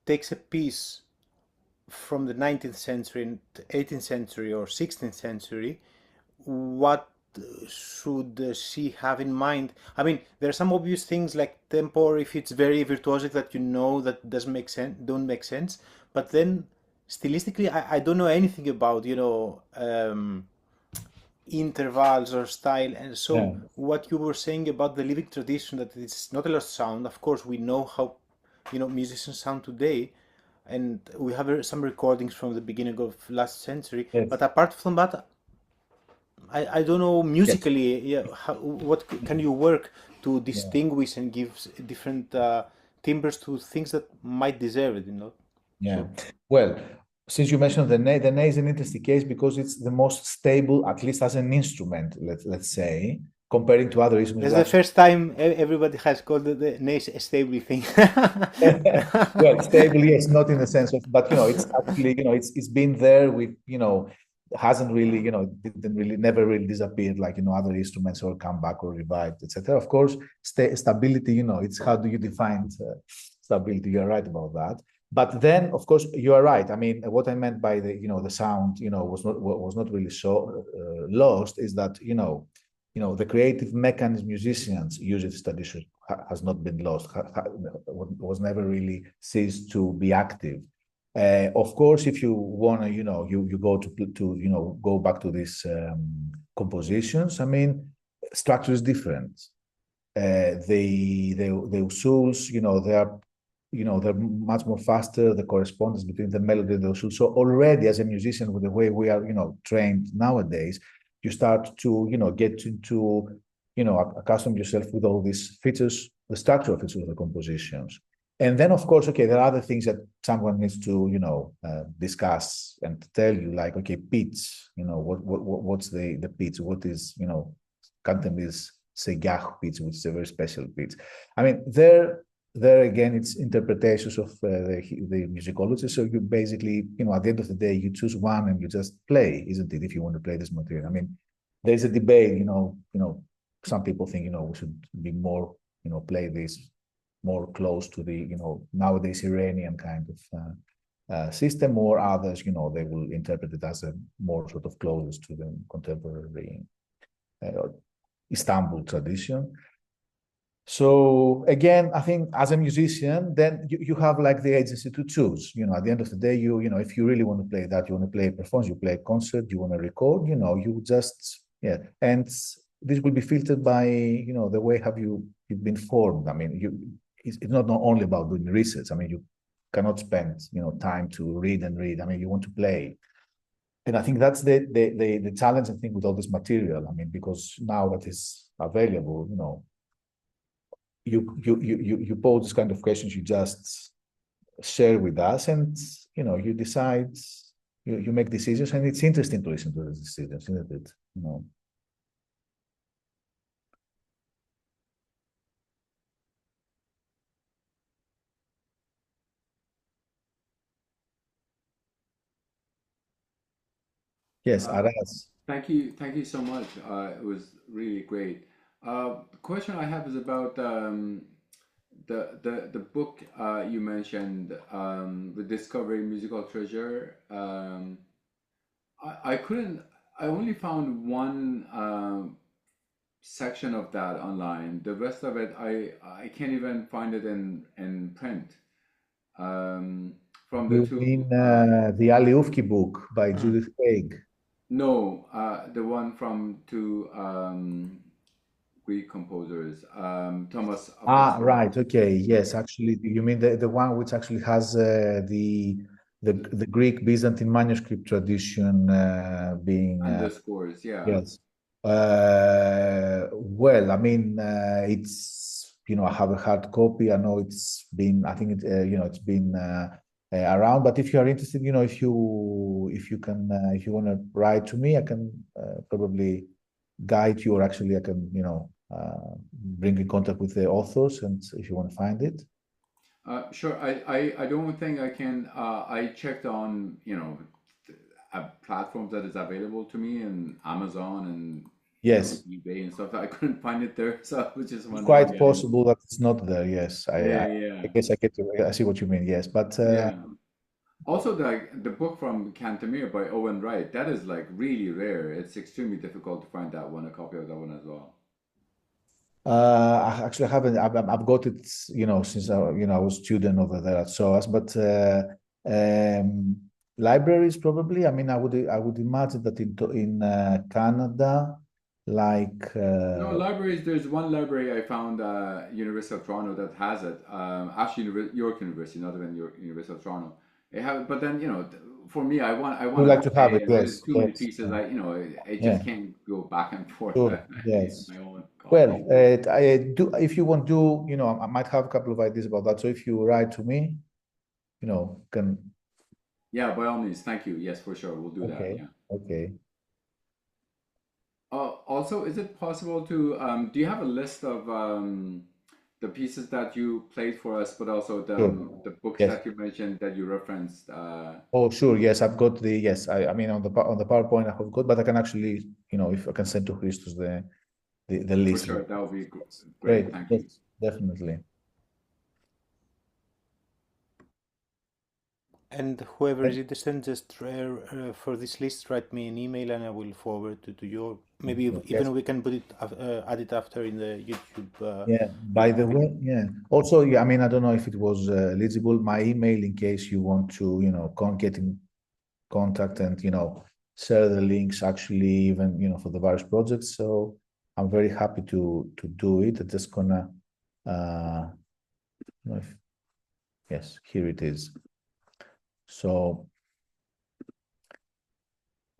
C: takes a piece from the 19th century, 18th century, or 16th century, what should she have in mind? I mean, there are some obvious things like tempo, if it's very virtuosic that you know that doesn't make sense, don't make sense. But then stylistically, I don't know anything about, intervals or style. And so
A: Yeah.
C: what you were saying about the living tradition, that it's not a lost sound. Of course, we know how, musicians sound today, and we have some recordings from the beginning of last century.
A: Yes.
C: But apart from that, I don't know
A: Yes.
C: musically, what can you work to
A: Yeah.
C: distinguish and give different timbres to things that might deserve it,
A: Yeah.
C: So,
A: Well, since you mentioned the ney is an interesting case because it's the most stable, at least as an instrument, let's say, comparing to other instruments.
C: that's the first time everybody has called the nace a stable thing.
A: Well, stable, yes, not in the sense of, but it's actually, it's been there with, hasn't really, didn't really, never really disappeared like, other instruments or come back or revived, etc. Of course, stability, it's how do you define stability? You're right about that. But then, of course, you are right. I mean, what I meant by the sound, was not really so lost is that, the creative mechanism musicians use this tradition has not been lost, was never really ceased to be active. Of course, if you want to, you go to go back to these compositions. I mean, structure is different. The usuls, they're much more faster. The correspondence between the melody and the usul. So already, as a musician, with the way we are, trained nowadays, you start to, get into, accustom yourself with all these features, the structural features of the compositions. And then, of course, okay, there are other things that someone needs to, discuss and tell you, like, okay, pitch, what's the pitch? What is, Cantonese segach pitch, which is a very special pitch. I mean, there again, it's interpretations of the musicology. So you basically, at the end of the day, you choose one and you just play, isn't it? If you want to play this material. I mean, there's a debate, some people think, we should be more, play this more close to the, nowadays Iranian kind of system, or others, they will interpret it as a more sort of closest to the contemporary Istanbul tradition. So again, I think as a musician, then you have like the agency to choose. At the end of the day, if you really want to play that, you want to play a performance, you play a concert, you want to record, you just and this will be filtered by the way you've been formed. I mean, it's not only about doing research. I mean, you cannot spend time to read and read. I mean, you want to play. And I think that's the challenging thing with all this material. I mean, because now that is available, you pose this kind of questions, you just share with us, and you decide, you make decisions, and it's interesting to listen to those decisions, isn't it? Yes, Aras.
E: Thank you so much. It was really great. The question I have is about the book you mentioned, the Discovery Musical Treasure. I couldn't. I only found one section of that online. The rest of it, I can't even find it in print. From the
A: You
E: two.
A: mean the Ufki book by Judith Haig?
E: No, the one from two Greek composers, Thomas.
A: Right. Okay. Yes, actually, you mean the one which actually has the Greek Byzantine manuscript tradition being
E: And the scores, yeah.
A: yes. Well, I mean, it's I have a hard copy. I know it's been. I think it's been around. But if you are interested, if you can, if you want to write to me, I can probably guide you, or actually I can bring in contact with the authors, and if you want to find it.
E: Sure. I don't think I can. I checked on platforms that is available to me, and Amazon and
A: yes,
E: eBay and stuff. I couldn't find it there, so I was just wondering.
A: Quite possible that it's not there. Yes,
E: Yeah.
A: I guess I see what you mean. Yes, but
E: Yeah. Also, the book from Cantemir by Owen Wright, that is like really rare. It's extremely difficult to find that one, a copy of that one as well.
A: I actually haven't. I've got it, since I was student over there at SOAS. But libraries probably. I mean, I would imagine that in Canada, like
E: No, libraries. There's one library I found, University of Toronto, that has it. Actually, York University, not even York University of Toronto. They have it, but then for me, I want
A: would like to have
E: play,
A: it.
E: and there's
A: Yes,
E: too many
A: yes,
E: pieces. I
A: yeah,
E: just can't go back and forth.
A: sure,
E: I need
A: yes.
E: my own
A: Well,
E: copy.
A: I do. If you want to, I might have a couple of ideas about that. So if you write to me, can.
E: Yeah, by all means. Thank you. Yes, for sure. We'll do that.
A: Okay.
E: Yeah.
A: Okay.
E: Also, is it possible to do you have a list of the pieces that you played for us, but also
A: Sure.
E: the books
A: Yes.
E: that you mentioned that you referenced?
A: Oh, sure. Yes, I've got the yes. I mean on the PowerPoint I have got, but I can actually, if I can send to Christos the
E: For
A: list.
E: sure, that would be
A: Great.
E: great. Thank you.
A: Yes, definitely.
C: And whoever is interested, just for this list, write me an email and I will forward to you. Maybe
A: Yes.
C: even we can put it, add it after in the YouTube.
A: Yeah. By the way, yeah. Also, yeah. I mean, I don't know if it was eligible. My email, in case you want to, get in contact and share the links. Actually, even for the various projects. So I'm very happy to do it. I'm just gonna. Yes, here it is. So,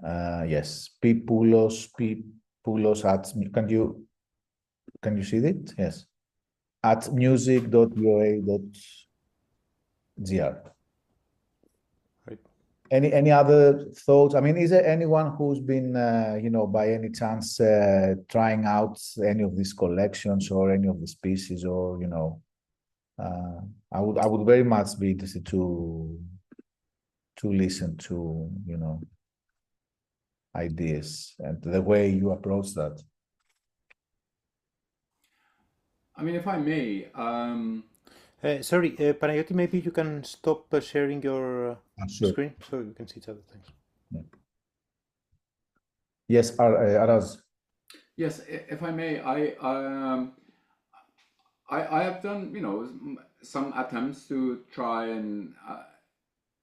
A: yes, Poulos at, can you see it? Yes, at music.ua.gr.
C: Right.
A: Any other thoughts? I mean, is there anyone who's been, by any chance, trying out any of these collections or any of these pieces, or I would very much be interested to listen to ideas and the way you approach that.
E: I mean, if I may,
C: Sorry, Panagiotis, maybe you can stop sharing your
A: Sure.
C: screen so we can see each other. Thanks.
A: Yeah. Yes, Araz.
E: yes, if I may, I have done some attempts to try and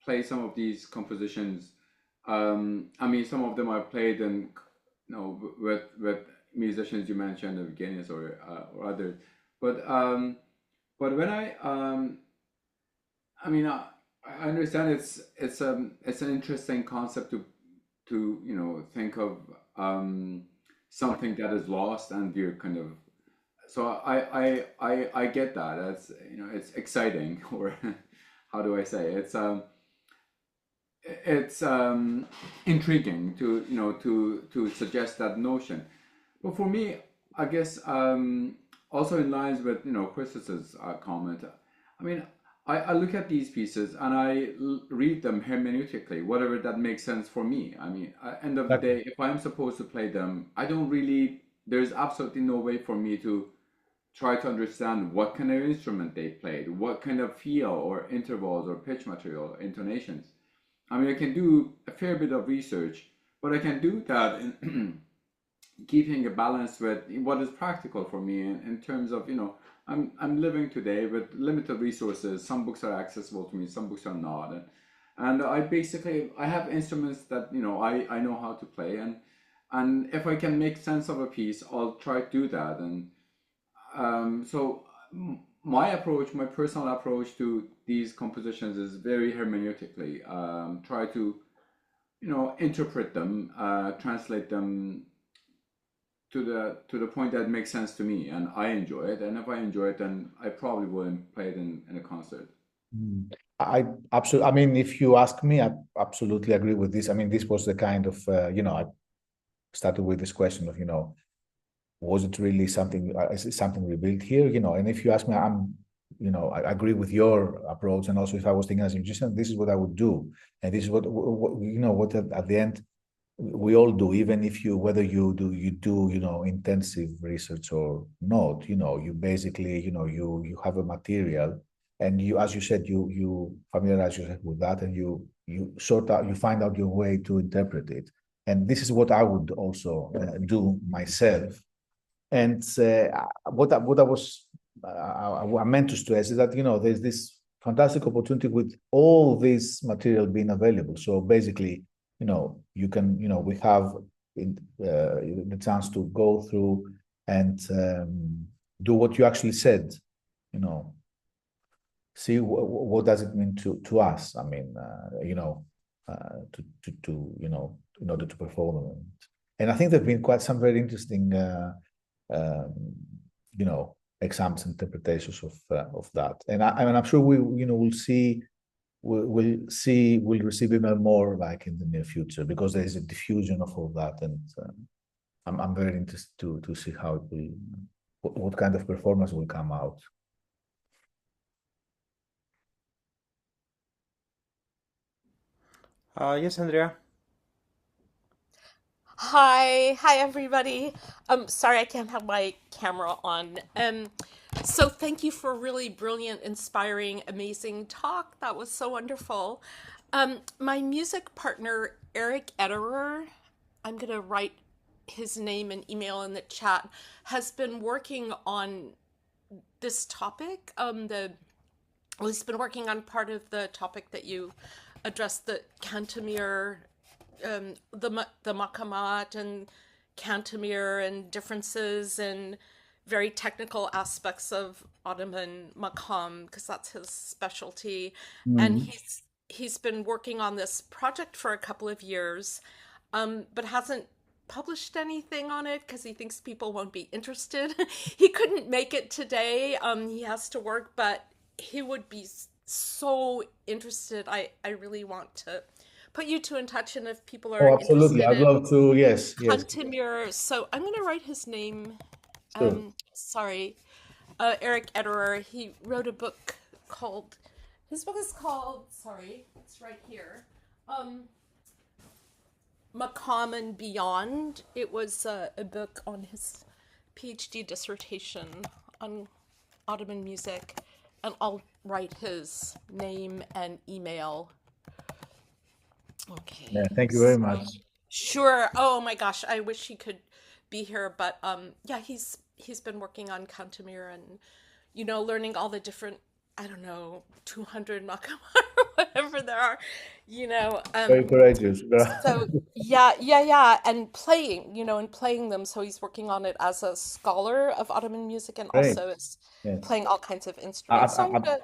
E: play some of these compositions. I mean, some of them I've played and with musicians you mentioned, Evgenius or others. But when I mean, I understand it's an interesting concept to think of something that is lost, and you're kind of, so I get that. That's it's exciting, or how do I say it's intriguing to suggest that notion. But for me, I guess also in lines with Christus's comment. I mean, I look at these pieces and I read them hermeneutically, whatever that makes sense for me. I mean, end of the day, if I'm supposed to play them, I don't really. There's absolutely no way for me to try to understand what kind of instrument they played, what kind of feel or intervals or pitch material or intonations. I mean, I can do a fair bit of research, but I can do that in keeping a balance with what is practical for me in terms of I'm living today with limited resources. Some books are accessible to me, some books are not, and I have instruments that I know how to play, and if I can make sense of a piece, I'll try to do that. And so my personal approach to these compositions is very hermeneutically. Try to interpret them, translate them to the point that makes sense to me, and I enjoy it. And if I enjoy it, then I probably wouldn't play it in a concert.
A: I absolutely. I mean, if you ask me, I absolutely agree with this. I mean, this was the kind of I started with this question of was it really something? Is it something rebuilt here? And if you ask me, I agree with your approach. And also, if I was thinking as a musician, this is what I would do, and this is what what at the end we all do, even if whether you do intensive research or not. You basically you have a material, and you, as you said, you familiarize yourself with that, and you find out your way to interpret it. And this is what I would also do myself. And what I meant to stress is that there's this fantastic opportunity with all this material being available. So basically, you can we have the chance to go through and do what you actually said. See what does it mean to us. I mean, to in order to perform. And I think there've been quite some very interesting exams, interpretations of that. And I'm sure we'll receive even more like in the near future, because there is a diffusion of all that, and I'm very interested to see how it will, what kind of performance will come out.
C: Yes, Andrea.
F: Hi everybody. Sorry I can't have my camera on. So thank you for a really brilliant, inspiring, amazing talk. That was so wonderful. My music partner, Eric Ederer, I'm gonna write his name and email in the chat, has been working on this topic. He's been working on part of the topic that you addressed, the Cantemir, the makamat and Cantemir, and differences and very technical aspects of Ottoman makam, because that's his specialty. And he's been working on this project for a couple of years, but hasn't published anything on it because he thinks people won't be interested. He couldn't make it today. He has to work, but he would be so interested. I really want to put you two in touch, and if people are
A: absolutely, I'd love to. Yes.
F: Cantemir. So I'm going to write his name.
A: Sure.
F: Sorry, Eric Ederer. He wrote a book called. His book is called. Sorry, it's right here. Makam and Beyond. It was a book on his PhD dissertation on Ottoman music, and I'll write his name and email. Okay.
A: Yeah, thank you very much.
F: Sure. Oh my gosh, I wish he could be here, but yeah, he's been working on Cantemir and learning all the different, I don't know, 200 makam or whatever there are,
A: Very courageous.
F: So yeah, and playing them. So he's working on it as a scholar of Ottoman music, and
A: Great.
F: also is
A: Yes.
F: playing all kinds of instruments. So I'm gonna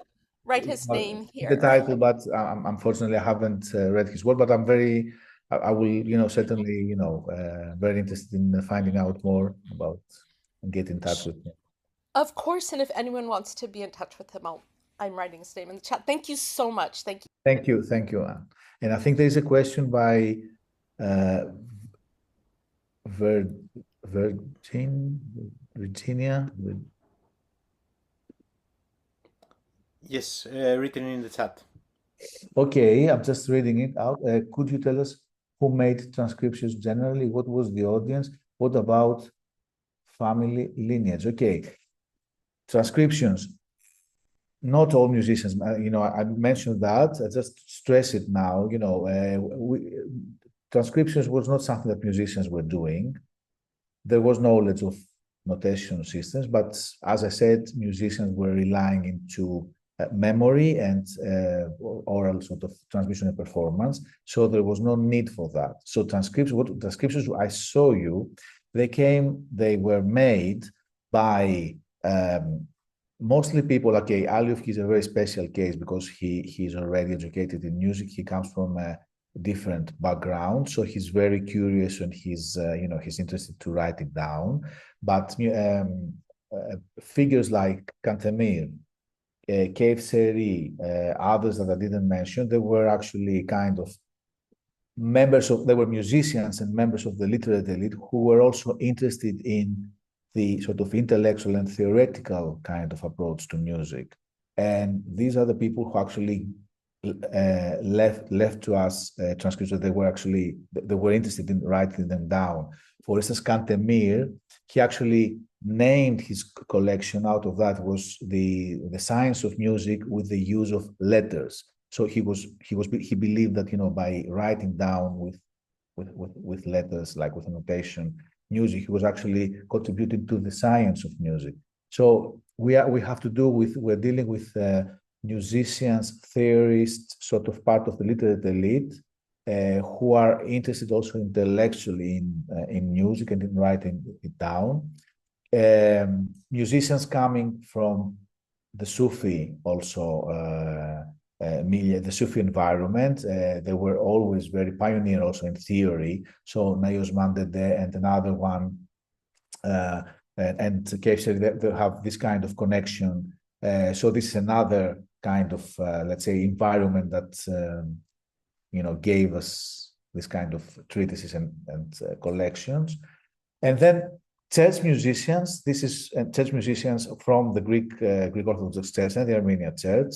F: write his name here.
A: The title, but unfortunately I haven't read his work, but I'm very, I will, certainly, very interested in finding out more about and get in touch with him.
F: Of course, and if anyone wants to be in touch with him, I'm writing his name in the chat. Thank you so much. Thank you.
A: Thank you, Anne. And I think there is a question by Virginia.
C: Yes, written in the chat.
A: Okay, I'm just reading it out. Could you tell us who made transcriptions generally? What was the audience? What about family lineage? Okay, transcriptions. Not all musicians, I mentioned that. I just stress it now. Transcriptions was not something that musicians were doing. There was knowledge of notation systems, but as I said, musicians were relying into memory and oral sort of transmission and performance. So there was no need for that. So transcriptions I show you, they were made by mostly people. Okay, Ufki is a very special case because he's already educated in music. He comes from a different background, so he's very curious and he's interested to write it down. But figures like Cantemir, Kevserî, others that I didn't mention, they were actually kind of they were musicians and members of the literate elite who were also interested in the sort of intellectual and theoretical kind of approach to music. And these are the people who actually left to us transcriptions. They were interested in writing them down. for instance, Cantemir, he actually named his collection out of that was the science of music with the use of letters. So he believed that, you know, by writing down with letters, like with notation, music, he was actually contributing to the science of music. So we're dealing with musicians, theorists, sort of part of the literate elite, who are interested also intellectually in music and in writing it down. Musicians coming from the Sufi also the Sufi environment. They were always very pioneer also in theory. So Naios Mandede and another one, and Kevserî, they have this kind of connection. So this is another kind of, let's say, environment that, you know, gave us this kind of treatises and collections. And then church musicians, church musicians from the Greek Orthodox Church and the Armenian Church.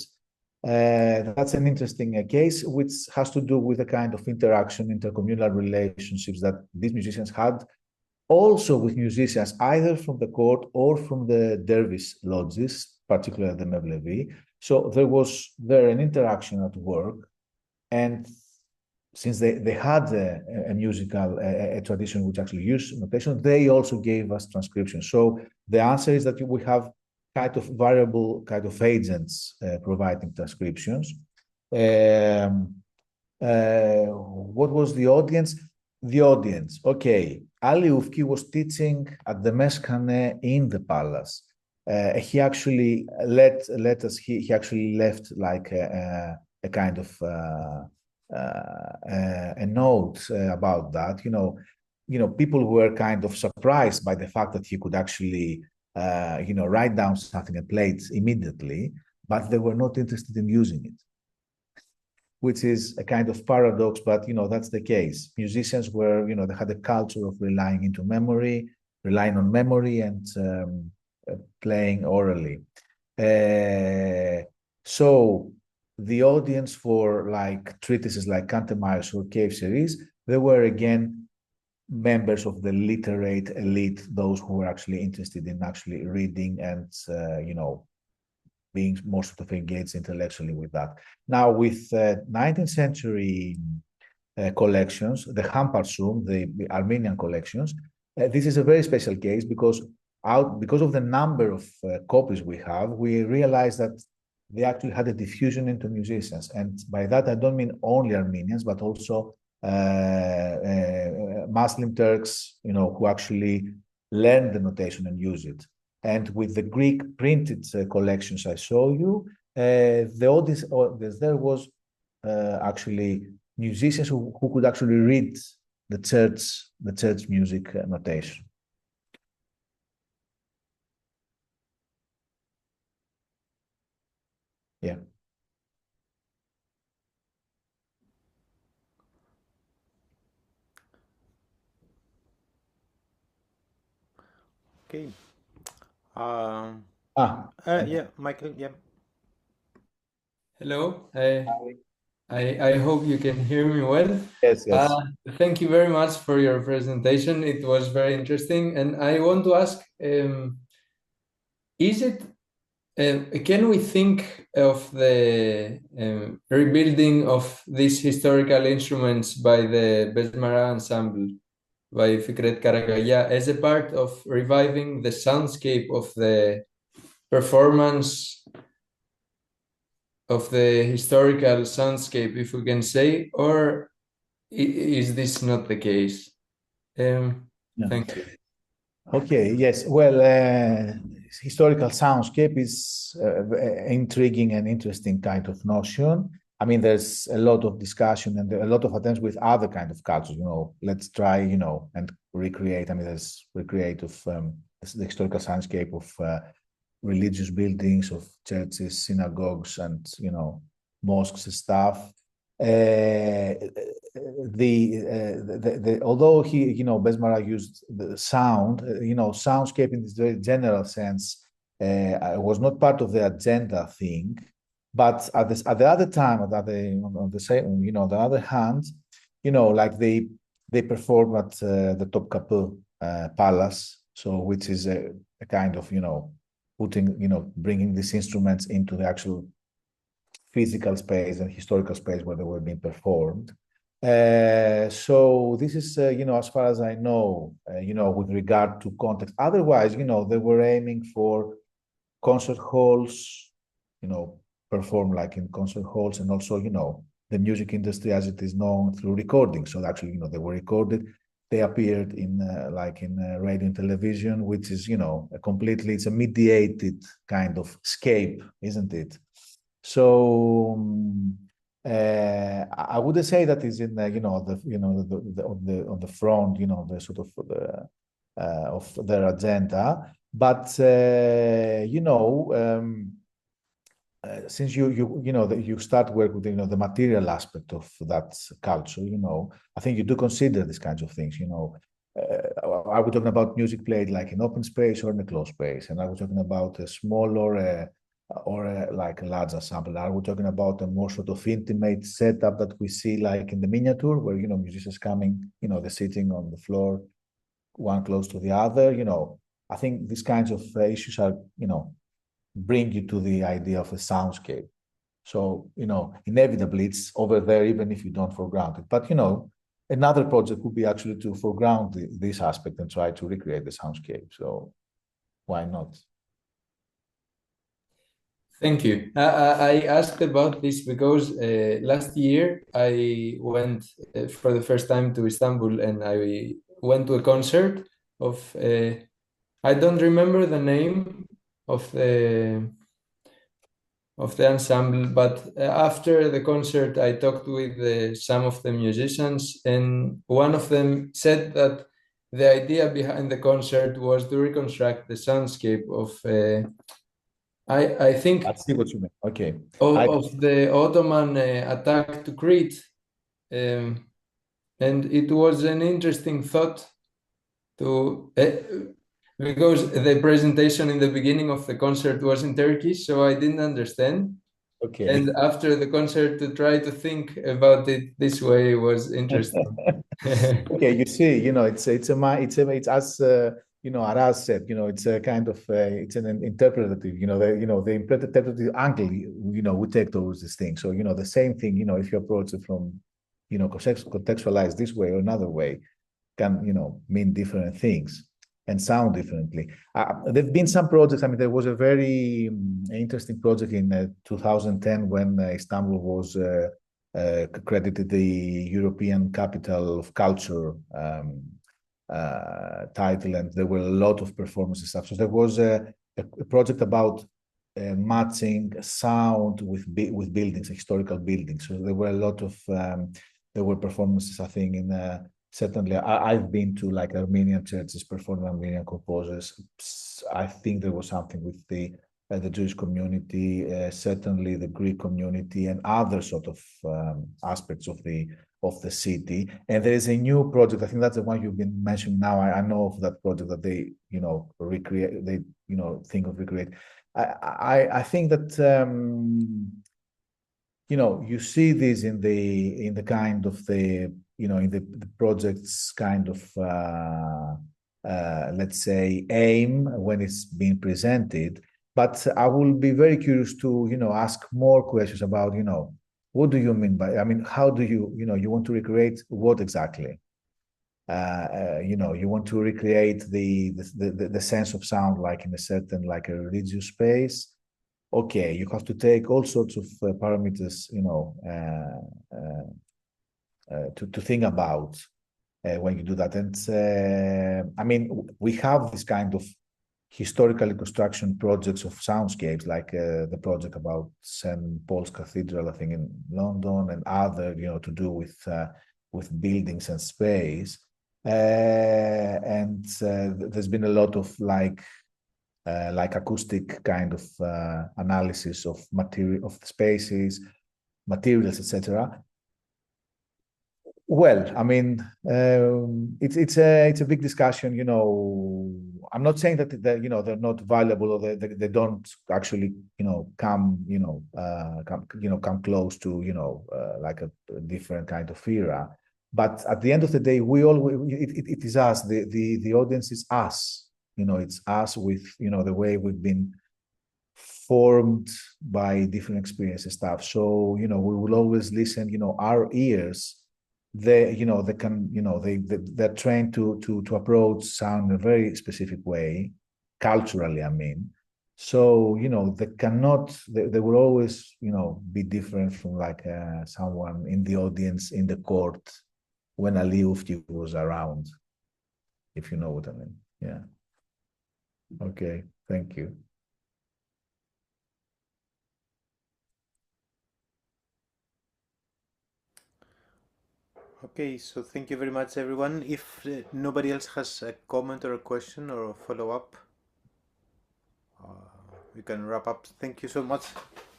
A: That's an interesting case, which has to do with the kind of interaction, intercommunal relationships that these musicians had also with musicians either from the court or from the dervish lodges, particularly the Mevlevi. So there was an interaction at work, and since they had a musical tradition which actually used notation, they also gave us transcription. So the answer is that we have kind of variable kind of agents providing transcriptions. What was the audience? The audience, okay. Ali Ufki was teaching at the Meshkhane in the palace. He actually he actually left like a kind of a note about that. You know, people were kind of surprised by the fact that he could actually you know, write down something and play it immediately, but they were not interested in using it, which is a kind of paradox, but, you know, that's the case. Musicians were, you know, they had a culture of relying on memory and playing orally. So the audience for like treatises like Cantemir or Kevserîs, they were again members of the literate elite, those who were actually interested in actually reading and, you know, being more sort of engaged intellectually with that. Now, with 19th century collections, the Hamparsum, the Armenian collections, this is a very special case because of the number of copies we have, we realize that they actually had a diffusion into musicians. And by that, I don't mean only Armenians, but also Muslim Turks, you know, who actually learned the notation and use it. And with the Greek printed collections I show you, the audience there was actually musicians who could actually read the church music notation. Yeah.
C: Okay. Yeah, Michael. Yeah.
G: Hello. I hope you can hear me well.
A: Yes.
G: Thank you very much for your presentation. It was very interesting, and I want to ask: can we think of the rebuilding of these historical instruments by the Besmara ensemble by Fikret Karakaya as a part of reviving the soundscape of the performance of the historical soundscape, if we can say, or is this not the case? Thank you.
A: Okay, yes. Well, historical soundscape is intriguing and interesting kind of notion. I mean, there's a lot of discussion and a lot of attempts with other kind of cultures, you know, let's try, you know, and recreate. I mean, there's recreate of the historical soundscape of religious buildings, of churches, synagogues, and, you know, mosques and stuff. Although he, you know, Besmara used the sound, you know, soundscape in this very general sense was not part of the agenda thing. But at the other time, on the other hand, you know, like the they perform at the Topkapı Palace, so which is a kind of, putting, bringing these instruments into the actual physical space and historical space where they were being performed. So this is, as far as I know, with regard to context. Otherwise, they were aiming for concert halls, perform like in concert halls, and also, the music industry as it is known through recording. So actually, they were recorded. They appeared in radio and television, which is, it's a mediated kind of scape, isn't it? So I wouldn't say that is in on the front, the sort of of their agenda, but since you start work with the material aspect of that culture, I think you do consider these kinds of things. Are we talking about music played like in open space or in a closed space? And are we talking about a small or like a large ensemble? Are we talking about a more sort of intimate setup that we see like in the miniature, where musicians coming, they're sitting on the floor, one close to the other? I think these kinds of issues are, bring you to the idea of a soundscape. So, inevitably it's over there, even if you don't foreground it. But, another project would be actually to foreground this aspect and try to recreate the soundscape. So why not?
G: Thank you. I asked about this because last year I went for the first time to Istanbul, and I went to a concert of, I don't remember the name of the ensemble, but after the concert I talked with some of the musicians, and one of them said that the idea behind the concert was to reconstruct the soundscape of I think
A: I see what you mean. Okay.
G: Of the Ottoman attack to Crete, and it was an interesting thought to because the presentation in the beginning of the concert was in Turkish, so I didn't understand.
A: Okay.
G: And after the concert, to try to think about it this way was interesting.
A: Okay, you see, it's as Aras said, it's a kind of it's an interpretative, the interpretative angle, we take towards this thing. So the same thing, if you approach it from contextualized this way or another way, can mean different things and sound differently. There have been some projects. I mean, there was a very interesting project in 2010 when Istanbul was credited the European Capital of Culture title, and there were a lot of performances stuff. So there was a project about matching sound with buildings, historical buildings. So there were a lot of there were performances, I think, in certainly I've been to like Armenian churches performing Armenian composers. I think there was something with the Jewish community, certainly the Greek community, and other sort of aspects of the city. And there is a new project. I think that's the one you've been mentioning now. I know of that project that they recreate. They think of recreate. I think that you see this in the kind of the in the project's kind of let's say aim when it's being presented. But I will be very curious to ask more questions about what do you mean by, I mean, how do you you want to recreate what exactly? You want to recreate the sense of sound like in a certain like a religious space. Okay, you have to take all sorts of parameters to think about when you do that. And I mean, we have this kind of historical reconstruction projects of soundscapes, like the project about St. Paul's Cathedral, I think in London, and other, to do with buildings and space. And there's been a lot of like acoustic kind of analysis of material, of spaces, materials, etc. Well, I mean, it's a big discussion. I'm not saying that they're not valuable, or they don't actually come come close to like a different kind of era. But at the end of the day, it is us. The audience is us. It's us with the way we've been formed by different experiences and stuff. So we will always listen. Our ears, they're trained to approach sound in a very specific way, culturally, I mean. So they will always be different from like someone in the audience in the court when Ali Ufki was around, if you know what I mean. Yeah. Okay, thank you.
C: Okay, so thank you very much, everyone. If nobody else has a comment or a question or a follow-up, we can wrap up. Thank you so much,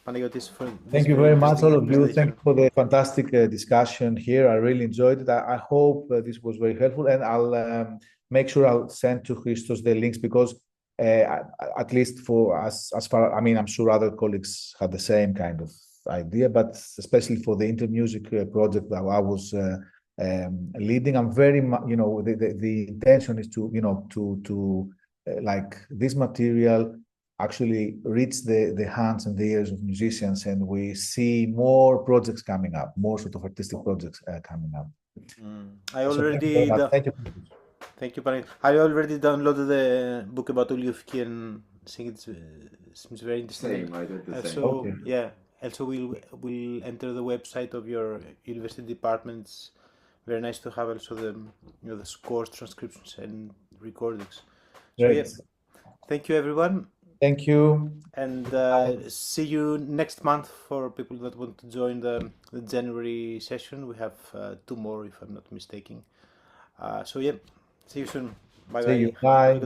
C: Panagiotis, for this.
A: Thank you very much, all of you. Thank you for the fantastic discussion here. I really enjoyed it. I hope this was very helpful, and I'll make sure I'll send to Christos the links, because at least for us, as far, I mean, I'm sure other colleagues had the same kind of idea, but especially for the intermusic project that I was leading, I'm very much, the intention is to like this material actually reach the hands and the ears of musicians, and we see more projects coming up, more sort of artistic projects coming up.
C: I already
A: thank you.
C: Thank you, Panagiotis. I already downloaded the book about Ufki and I think it seems very interesting.
E: Same, I did the same.
C: So
A: Okay.
C: yeah, also we'll enter the website of your university departments. Very nice to have also the the scores, transcriptions, and recordings. So
A: Great.
C: yeah, thank you, everyone.
A: Thank you.
C: And see you next month for people that want to join the January session. We have 2 more, if I'm not mistaken. So yeah, see you soon. Bye bye.
A: See you. Bye.